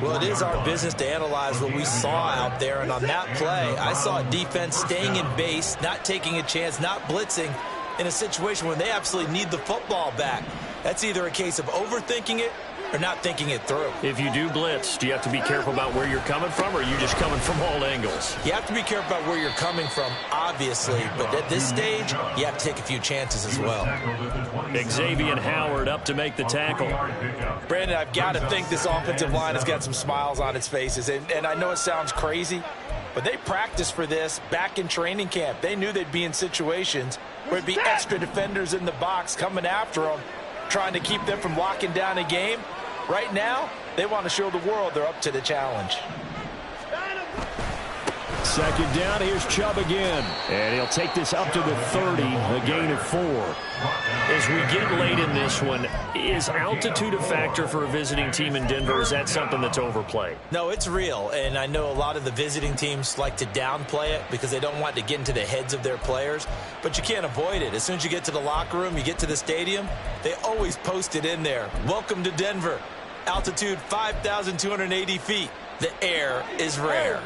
Well, it is our business to analyze what we saw out there, and on that play, I saw a defense staying in base, not taking a chance, not blitzing, in a situation where they absolutely need the football back. That's either a case of overthinking it or not thinking it through. If you do blitz, do you have to be careful about where you're coming from, or are you just coming from all angles? You have to be careful about where you're coming from, obviously, but at this stage, you have to take a few chances as well. Xavier Howard up to make the tackle. Brandon, I've got to think this offensive line has got some smiles on its faces, and I know it sounds crazy, but they practiced for this back in training camp. They knew they'd be in situations where it'd be extra defenders in the box coming after them, trying to keep them from locking down a game. Right now, they want to show the world they're up to the challenge. Second down, here's Chubb again. And he'll take this up to the 30, a gain of 4. As we get late in this one, is altitude a factor for a visiting team in Denver? Is that something that's overplayed? No, it's real, and I know a lot of the visiting teams like to downplay it because they don't want to get into the heads of their players, but you can't avoid it. As soon as you get to the locker room, you get to the stadium, they always post it in there. Welcome to Denver. Altitude 5,280 feet. The air is rare.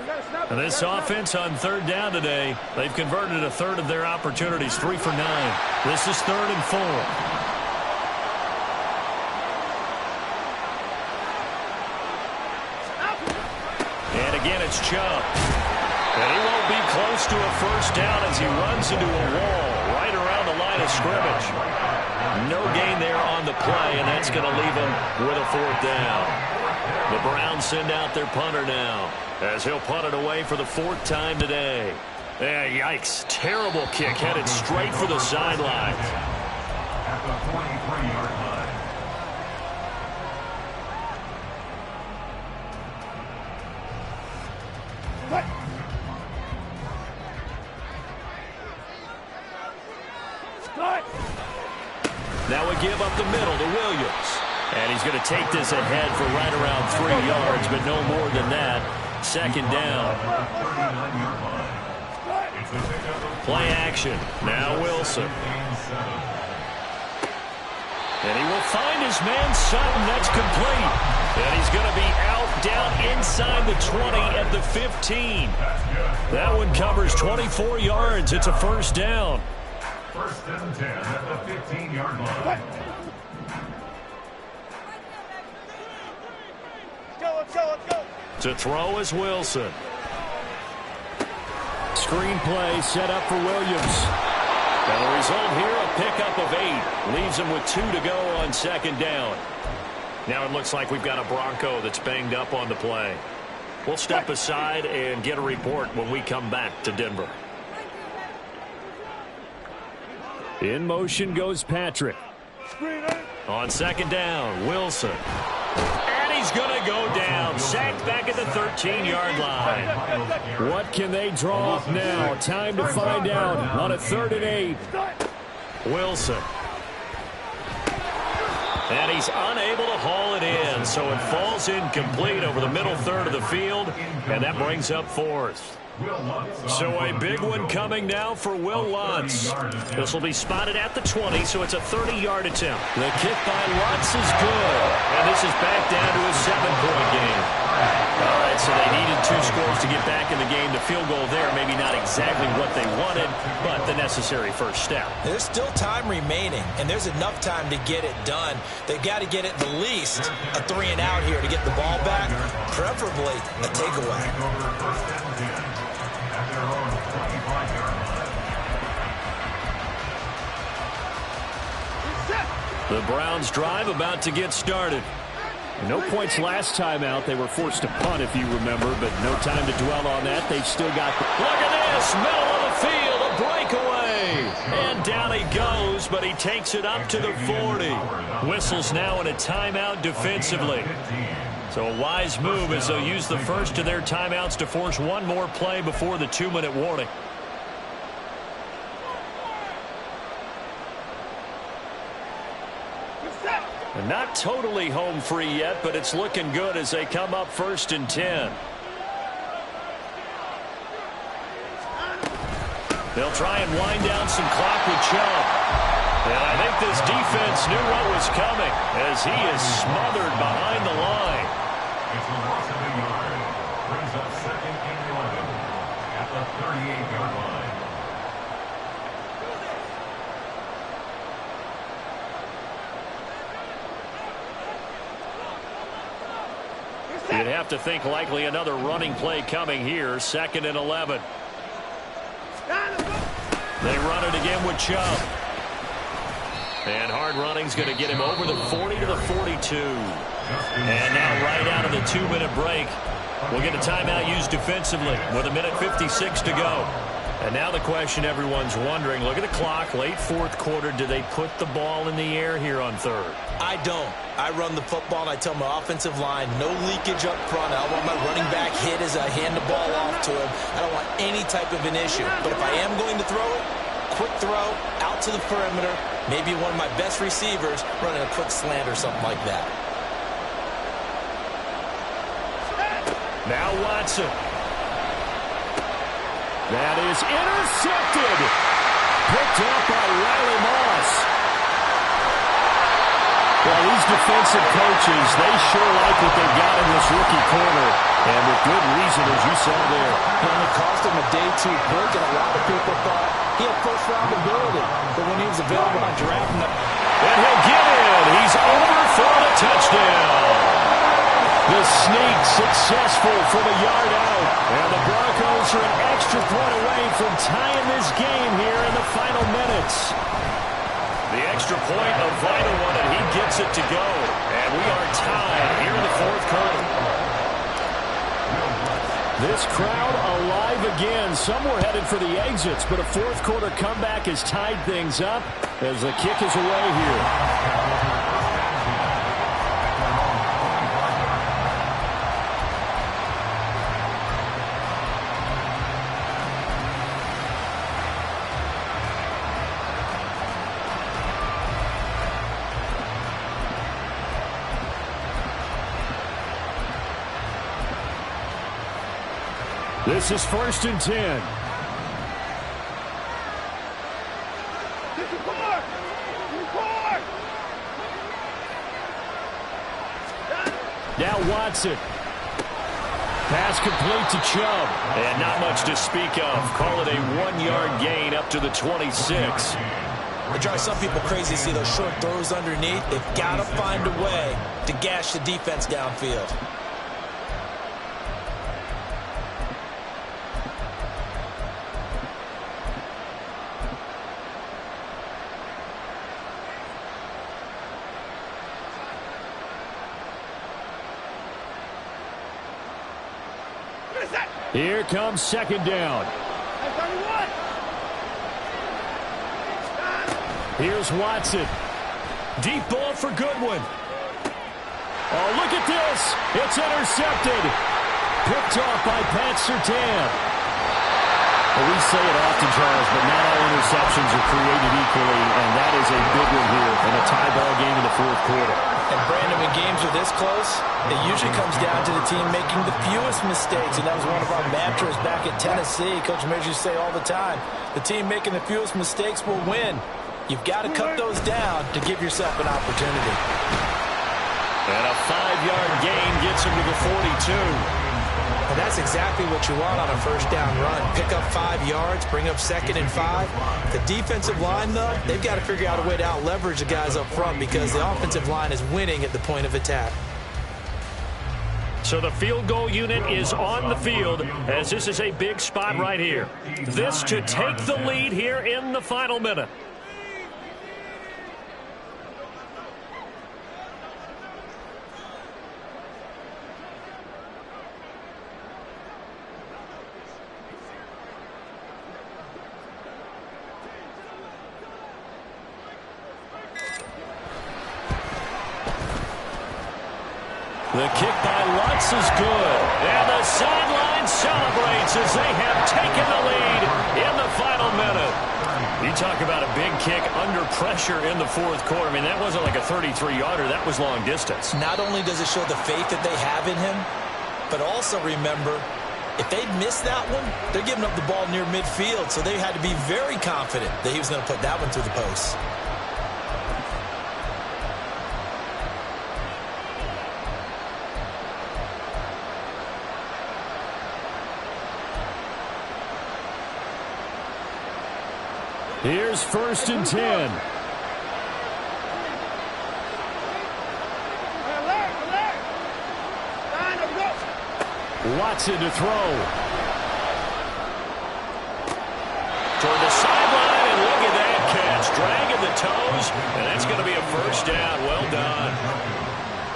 And this offense on third down today, they've converted a third of their opportunities, 3 for 9. This is 3rd and 4. And again, it's Chubb. And he won't be close to a first down as he runs into a wall right around the line of scrimmage. No gain there on the play, and that's going to leave him with a 4th down. The Browns send out their punter now as he'll punt it away for the 4th time today. Yeah, yikes. Terrible kick headed straight for the sideline. At the 23-yard line. Now we give up the middle to Williams. And he's going to take this ahead for right around 3 yards, but no more than that. Second down. Play action. Now Wilson. And he will find his man Sutton. That's complete. And he's going to be out down inside the 20 at the 15. That one covers 24 yards. It's a first down. First and 10 at the 15-yard line. Let's go. To throw is Wilson. Screen play set up for Williams. And the result here, a pickup of 8. Leaves him with 2 to go on second down. Now it looks like we've got a Bronco that's banged up on the play. We'll step aside and get a report when we come back to Denver. In motion goes Patrick. On second down, Wilson. And he's going to go down. Sacked back at the 13-yard line. What can they draw up now? Time to find out on a 3rd and 8. Wilson. And he's unable to haul it in, so it falls incomplete over the middle third of the field, and that brings up 4th. So a big one coming now for Will Lutz. This will be spotted at the 20, so it's a 30-yard attempt. The kick by Lutz is good, and this is back down to a 7-point game. All right, so they needed 2 scores to get back in the game. The field goal there, maybe not exactly what they wanted, but the necessary first step. There's still time remaining, and there's enough time to get it done. They've got to get it at least a 3-and-out here to get the ball back, preferably a takeaway. The Browns drive about to get started. No points last time out. They were forced to punt, if you remember, but no time to dwell on that. They've still got look at this, middle of the field, a breakaway. And down he goes, but he takes it up to the 40. Whistles now in a timeout defensively. So a wise move as they'll use the first of their timeouts to force one more play before the 2-minute warning. And not totally home free yet, but it's looking good as they come up 1st and 10. They'll try and wind down some clock with Chubb. And I think this defense knew what was coming as he is smothered behind the line. It's a loss of a yard. Brings up 2nd and 11 at the 38-yard line. You'd have to think likely another running play coming here. 2nd and 11. They run it again with Chubb. And hard running's going to get him over the 40 to the 42. And now right out of the 2-minute break, we'll get a timeout used defensively with 1:56 to go. And now the question everyone's wondering, look at the clock, late 4th quarter, do they put the ball in the air here on 3rd? I don't. I run the football, and I tell my offensive line, no leakage up front. I don't want my running back hit as I hand the ball off to him. I don't want any type of an issue. But if I am going to throw it, quick throw, out to the perimeter, maybe one of my best receivers running a quick slant or something like that. Now Watson. That is intercepted. Picked up by Riley Moss. Well, these defensive coaches, they sure like what they've got in this rookie corner. And with good reason, as you saw there. And it cost him a day 2 pick, and a lot of people thought he had first-round ability. But when he was available on draft night. And he'll get in. He's overthrown a touchdown. The sneak successful from a yard out. And the Broncos are an extra point away from tying this game here in the final minutes. The extra point, a vital one, and he gets it to go. And we are tied here in the 4th quarter. This crowd alive again. Some were headed for the exits, but a 4th quarter comeback has tied things up as the kick is away here. This is 1st and 10. Now Watson. Pass complete to Chubb. And not much to speak of. Call it a 1-yard gain up to the 26. It drives some people crazy to see those short throws underneath. They've got to find a way to gash the defense downfield. Here comes 2nd down. Here's Watson. Deep ball for Goodwin. Oh, look at this. It's intercepted. Picked off by Pat Surtain. Well, we say it often, Charles, but not all interceptions are created equally, and that is a big one here in a tie ball game in the fourth quarter. And Brandon, when games are this close, it usually comes down to the team making the fewest mistakes, and that was one of our mantras back at Tennessee. Coach Mears used to say all the time, the team making the fewest mistakes will win. You've got to cut those down to give yourself an opportunity. And a 5-yard gain gets him to the 42. And that's exactly what you want on a first down run. Pick up 5 yards, bring up 2nd and 5. The defensive line, though, they've got to figure out a way to out-leverage the guys up front because the offensive line is winning at the point of attack. So the field goal unit is on the field as this is a big spot right here. This to take the lead here in the final minute. The kick by Lutz is good. And the sideline celebrates as they have taken the lead in the final minute. You talk about a big kick under pressure in the fourth quarter. I mean, that wasn't like a 33-yarder. That was long distance. Not only does it show the faith that they have in him, but also remember, if they'd missed that one, they're giving up the ball near midfield, so they had to be very confident that he was going to put that one through the post. Here's 1st and 10. Watson to throw. Toward the sideline, and look at that catch. Dragging the toes, and that's going to be a first down. Well done.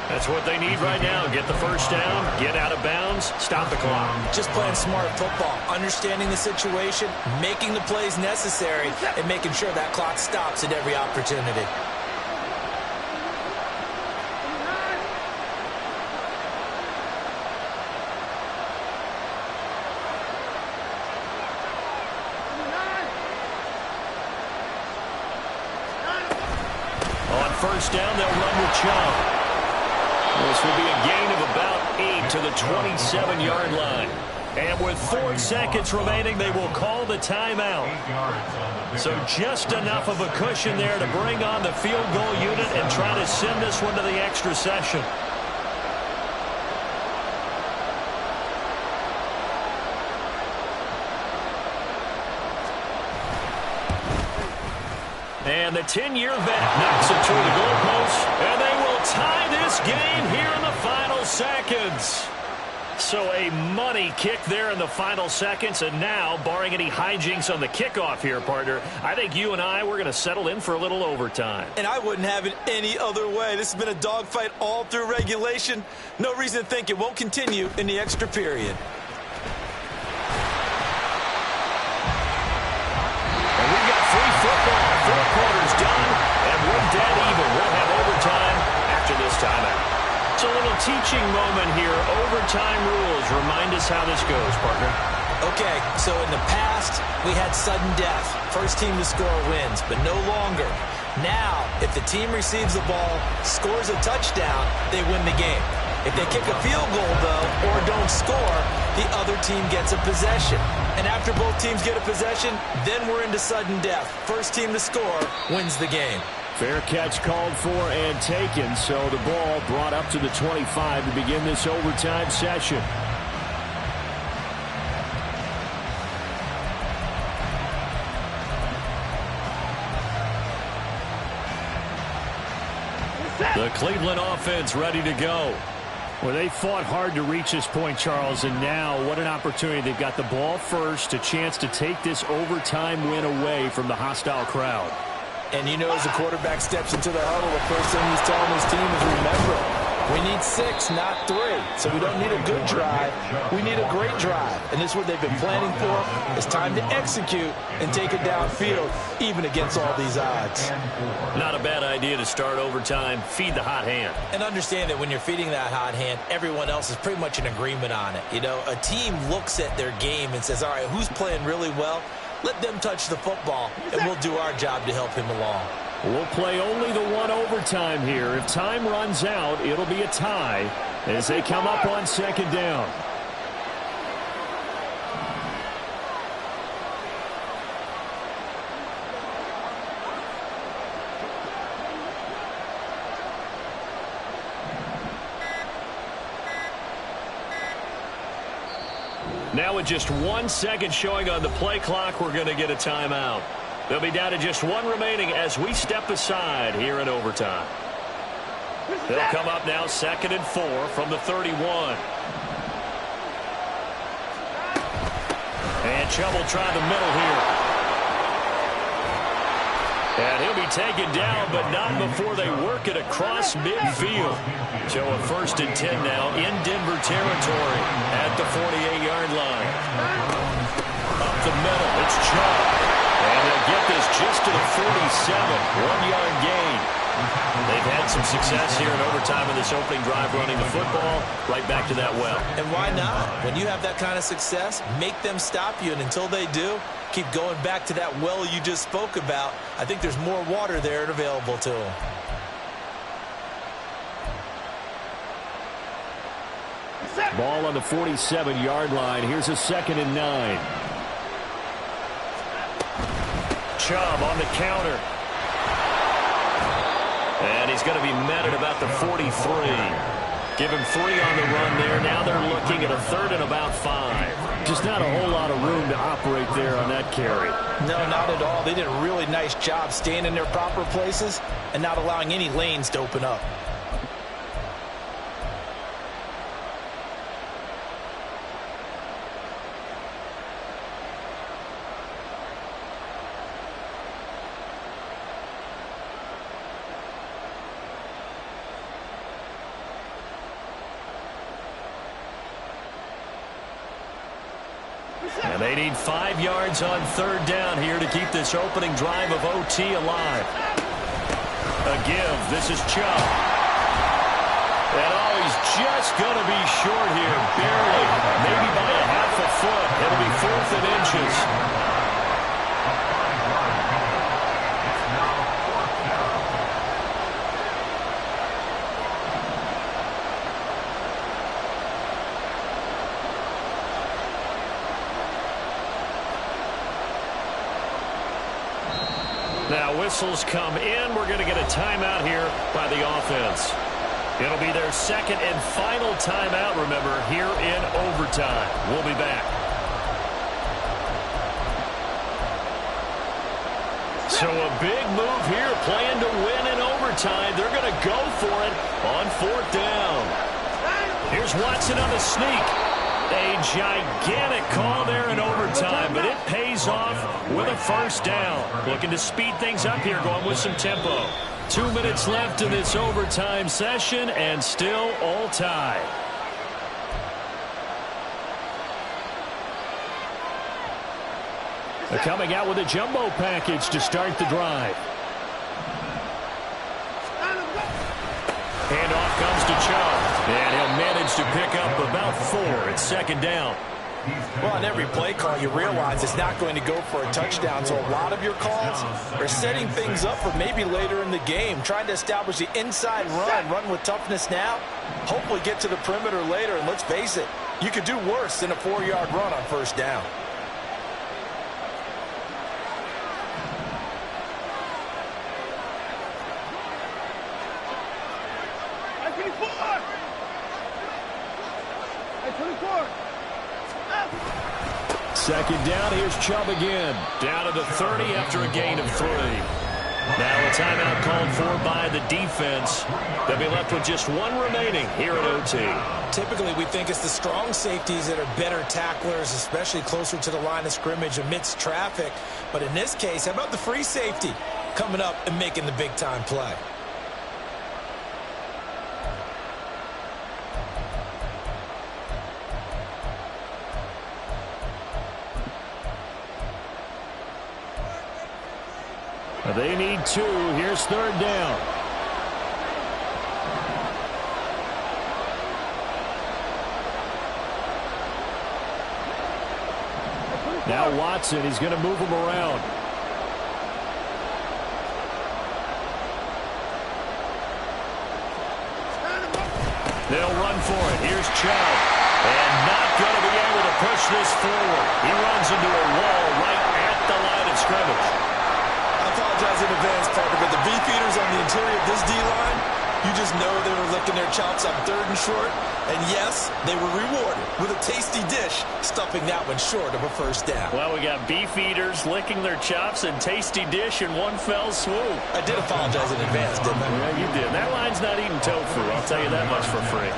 That's what they need right now. Get the first down, get out of bounds, stop the clock. Just playing smart football, understanding the situation, making the plays necessary, and making sure that clock stops at every opportunity. On first down, they'll run with Chubb. This will be a gain of about 8 to the 27-yard line. And with 4 seconds remaining, they will call the timeout. So just enough of a cushion there to bring on the field goal unit and try to send this one to the extra session. And the 10-year vet knocks it toward the goalpost, and they will tie this game here in the final seconds. So a money kick there in the final seconds, and now, barring any hijinks on the kickoff here, partner, I think you and I, we're going to settle in for a little overtime. And I wouldn't have it any other way. This has been a dogfight all through regulation. No reason to think it won't continue in the extra period. Football, 4 quarters done, and we're dead even. We'll have overtime after this timeout. So a little teaching moment here. Overtime rules. Remind us how this goes, partner. Okay, so in the past, we had sudden death. First team to score wins, but no longer. Now, if the team receives the ball, scores a touchdown, they win the game. If they kick a field goal, though, or don't score, the other team gets a possession. And after both teams get a possession, then we're into sudden death. First team to score wins the game. Fair catch called for and taken, so the ball brought up to the 25 to begin this overtime session. The Cleveland offense ready to go. Well, they fought hard to reach this point, Charles, and now what an opportunity. They've got the ball first, a chance to take this overtime win away from the hostile crowd. And you know, as the quarterback steps into the huddle, the first thing he's telling his team is, remember, when need 6, not 3. So we don't need a good drive. We need a great drive. And this is what they've been planning for. It's time to execute and take it downfield, even against all these odds. Not a bad idea to start overtime. Feed the hot hand. And understand that when you're feeding that hot hand, everyone else is pretty much in agreement on it. You know, a team looks at their game and says, all right, who's playing really well? Let them touch the football, and we'll do our job to help him along. We'll play only the one overtime here. If time runs out, it'll be a tie as they come up on second down. Now with just 1 second showing on the play clock, we're going to get a timeout. They'll be down to just 1 remaining as we step aside here in overtime. They'll come up now 2nd and 4 from the 31. And Chubb will try the middle here. And he'll be taken down, but not before they work it across midfield. So a 1st and 10 now in Denver territory at the 48-yard line. Up the middle, it's Chubb. And they'll get this just to the 47, 1-yard gain. They've had some success here in overtime in this opening drive running the football. Right back to that well. And why not? When you have that kind of success, make them stop you. And until they do, keep going back to that well you just spoke about. I think there's more water there available to them. Ball on the 47-yard line. Here's a 2nd and 9. Chubb on the counter. And he's going to be met at about the 43. Give him 3 on the run there. Now they're looking at a 3rd and about 5. Just not a whole lot of room to operate there on that carry. No, not at all. They did a really nice job staying in their proper places and not allowing any lanes to open up. And they need 5 yards on 3rd down here to keep this opening drive of OT alive. A give. This is Chubb. And oh, he's just going to be short here, barely. Maybe by a half a foot. It'll be 4th and inches. Now whistles come in. We're going to get a timeout here by the offense. It'll be their 2nd and final timeout, remember, here in overtime. We'll be back. So a big move here, playing to win in overtime. They're going to go for it on 4th down. Here's Watson on the sneak. A gigantic call there in overtime, but it pays off with a 1st down. Looking to speed things up here, going with some tempo. 2 minutes left in this overtime session, and still all tied. They're coming out with a jumbo package to start the drive. Handoff comes to Chubb. And he'll manage to pick up about 4. It's 2nd down. Well, on every play call, you realize it's not going to go for a touchdown. So a lot of your calls are setting things up for maybe later in the game, trying to establish the inside run with toughness now, hopefully get to the perimeter later. And let's face it, you could do worse than a 4-yard run on 1st down. Second down, here's Chubb again. Down to the 30 after a gain of 3. Now a timeout called for by the defense. They'll be left with just 1 remaining here at OT. Typically, we think it's the strong safeties that are better tacklers, especially closer to the line of scrimmage amidst traffic. But in this case, how about the free safety coming up and making the big-time play? They need 2. Here's 3rd down. Now Watson, he's going to move him around. They'll run for it. Here's Chubb. And not going to be able to push this forward. He runs into a wall right at the line of scrimmage. I apologize in advance, partner, but the beefeaters on the interior of this D-line, you just know they were licking their chops on 3rd and short. And yes, they were rewarded with a tasty dish, stuffing that one short of a 1st down. Well, we got beefeaters licking their chops and tasty dish in one fell swoop. I did apologize in advance, didn't I? Yeah, you did. That line's not eating tofu, I'll tell you that much for free.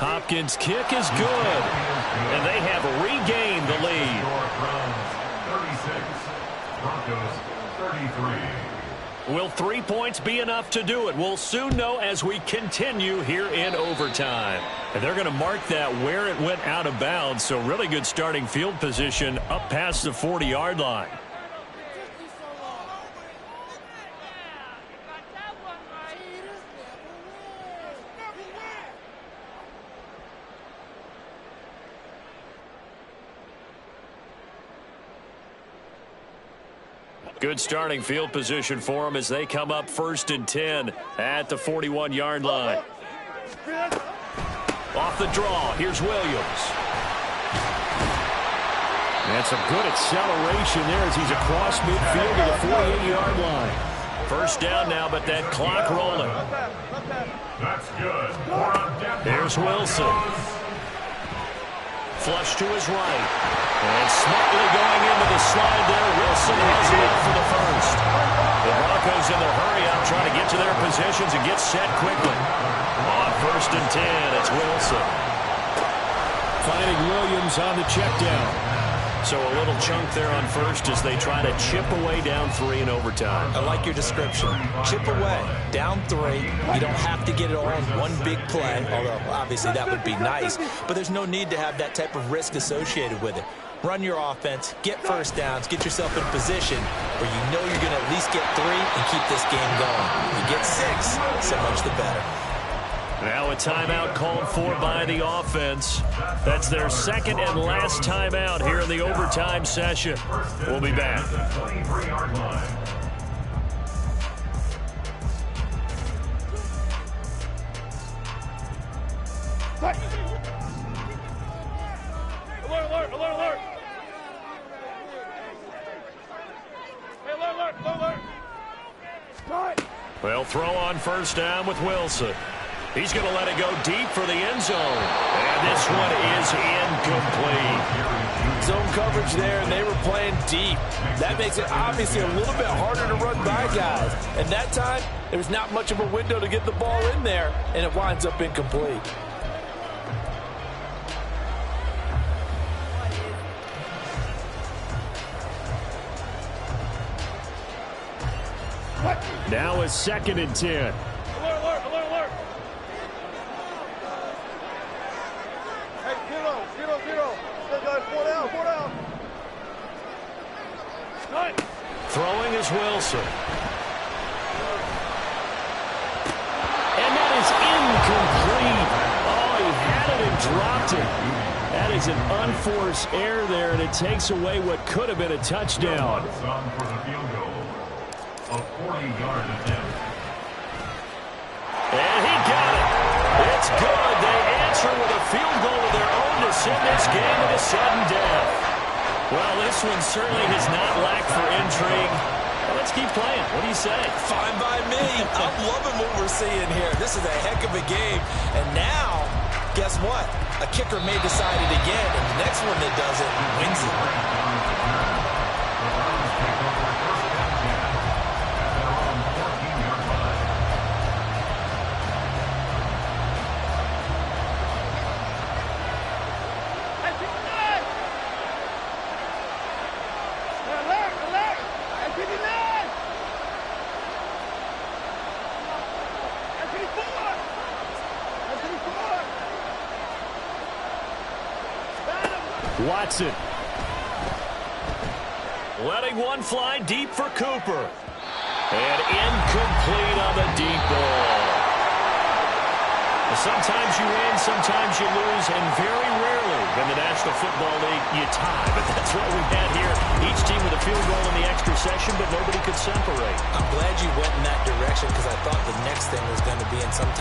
Hopkins' kick is good, and they have regained the lead. Broncos 33. Will 3 points be enough to do it? We'll soon know as we continue here in overtime. And they're going to mark that where it went out of bounds, so really good starting field position up past the 40-yard line. Good starting field position for them as they come up 1st and 10 at the 41-yard line. Off the draw, here's Williams. And some good acceleration there as he's across midfield to the 48-yard line. 1st down now, but that clock rolling. That's good. Here's Wilson. Flush to his right. And smartly going into the slide there. Wilson has it up for the 1st. The Broncos in their hurry up, trying to get to their positions and get set quickly. On 1st and 10, it's Wilson. Finding Williams on the check down. So a little chunk there on 1st as they try to chip away down 3 in overtime. I like your description. Chip away, down 3. You don't have to get it all in one big play, although obviously that would be nice. But there's no need to have that type of risk associated with it. Run your offense, get 1st downs, get yourself in a position where you know you're going to at least get 3 and keep this game going. You get 6, so much the better. Now a timeout called for by the offense. That's their 2nd and last timeout here in the overtime session. We'll be back. Alert, alert, alert, alert. Hey, alert, alert, alert. They'll throw on 1st down with Wilson. He's going to let it go deep for the end zone. And this one is incomplete. Zone coverage there, and they were playing deep. That makes it obviously a little bit harder to run by guys. And that time, there was not much of a window to get the ball in there, and it winds up incomplete. Now a 2nd and 10. Alert, alert, alert, alert. Hey, 0-0. Still got 4 down, 4 down. Right. Throwing is Wilson. And that is incomplete. Oh, he had it and dropped it. That is an unforced error there, and it takes away what could have been a touchdown. On for the field goal. A 40-yard attempt. And he got it. It's good. They answer with a field goal of their own to send this game to sudden death. Well, this one certainly has not lacked for intrigue. Well, let's keep playing. What do you say? Fine by me. I'm loving what we're seeing here. This is a heck of a game. And now, guess what? A kicker may decide it again, and the next one that does it wins it. Watson. Letting one fly deep for Cooper. And incomplete on the deep ball. Sometimes you win, sometimes you lose, and very rarely in the National Football League you tie. But that's what we had here. Each team with a field goal in the extra session, but nobody could separate. I'm glad you went in that direction because I thought the next thing was going to be in some type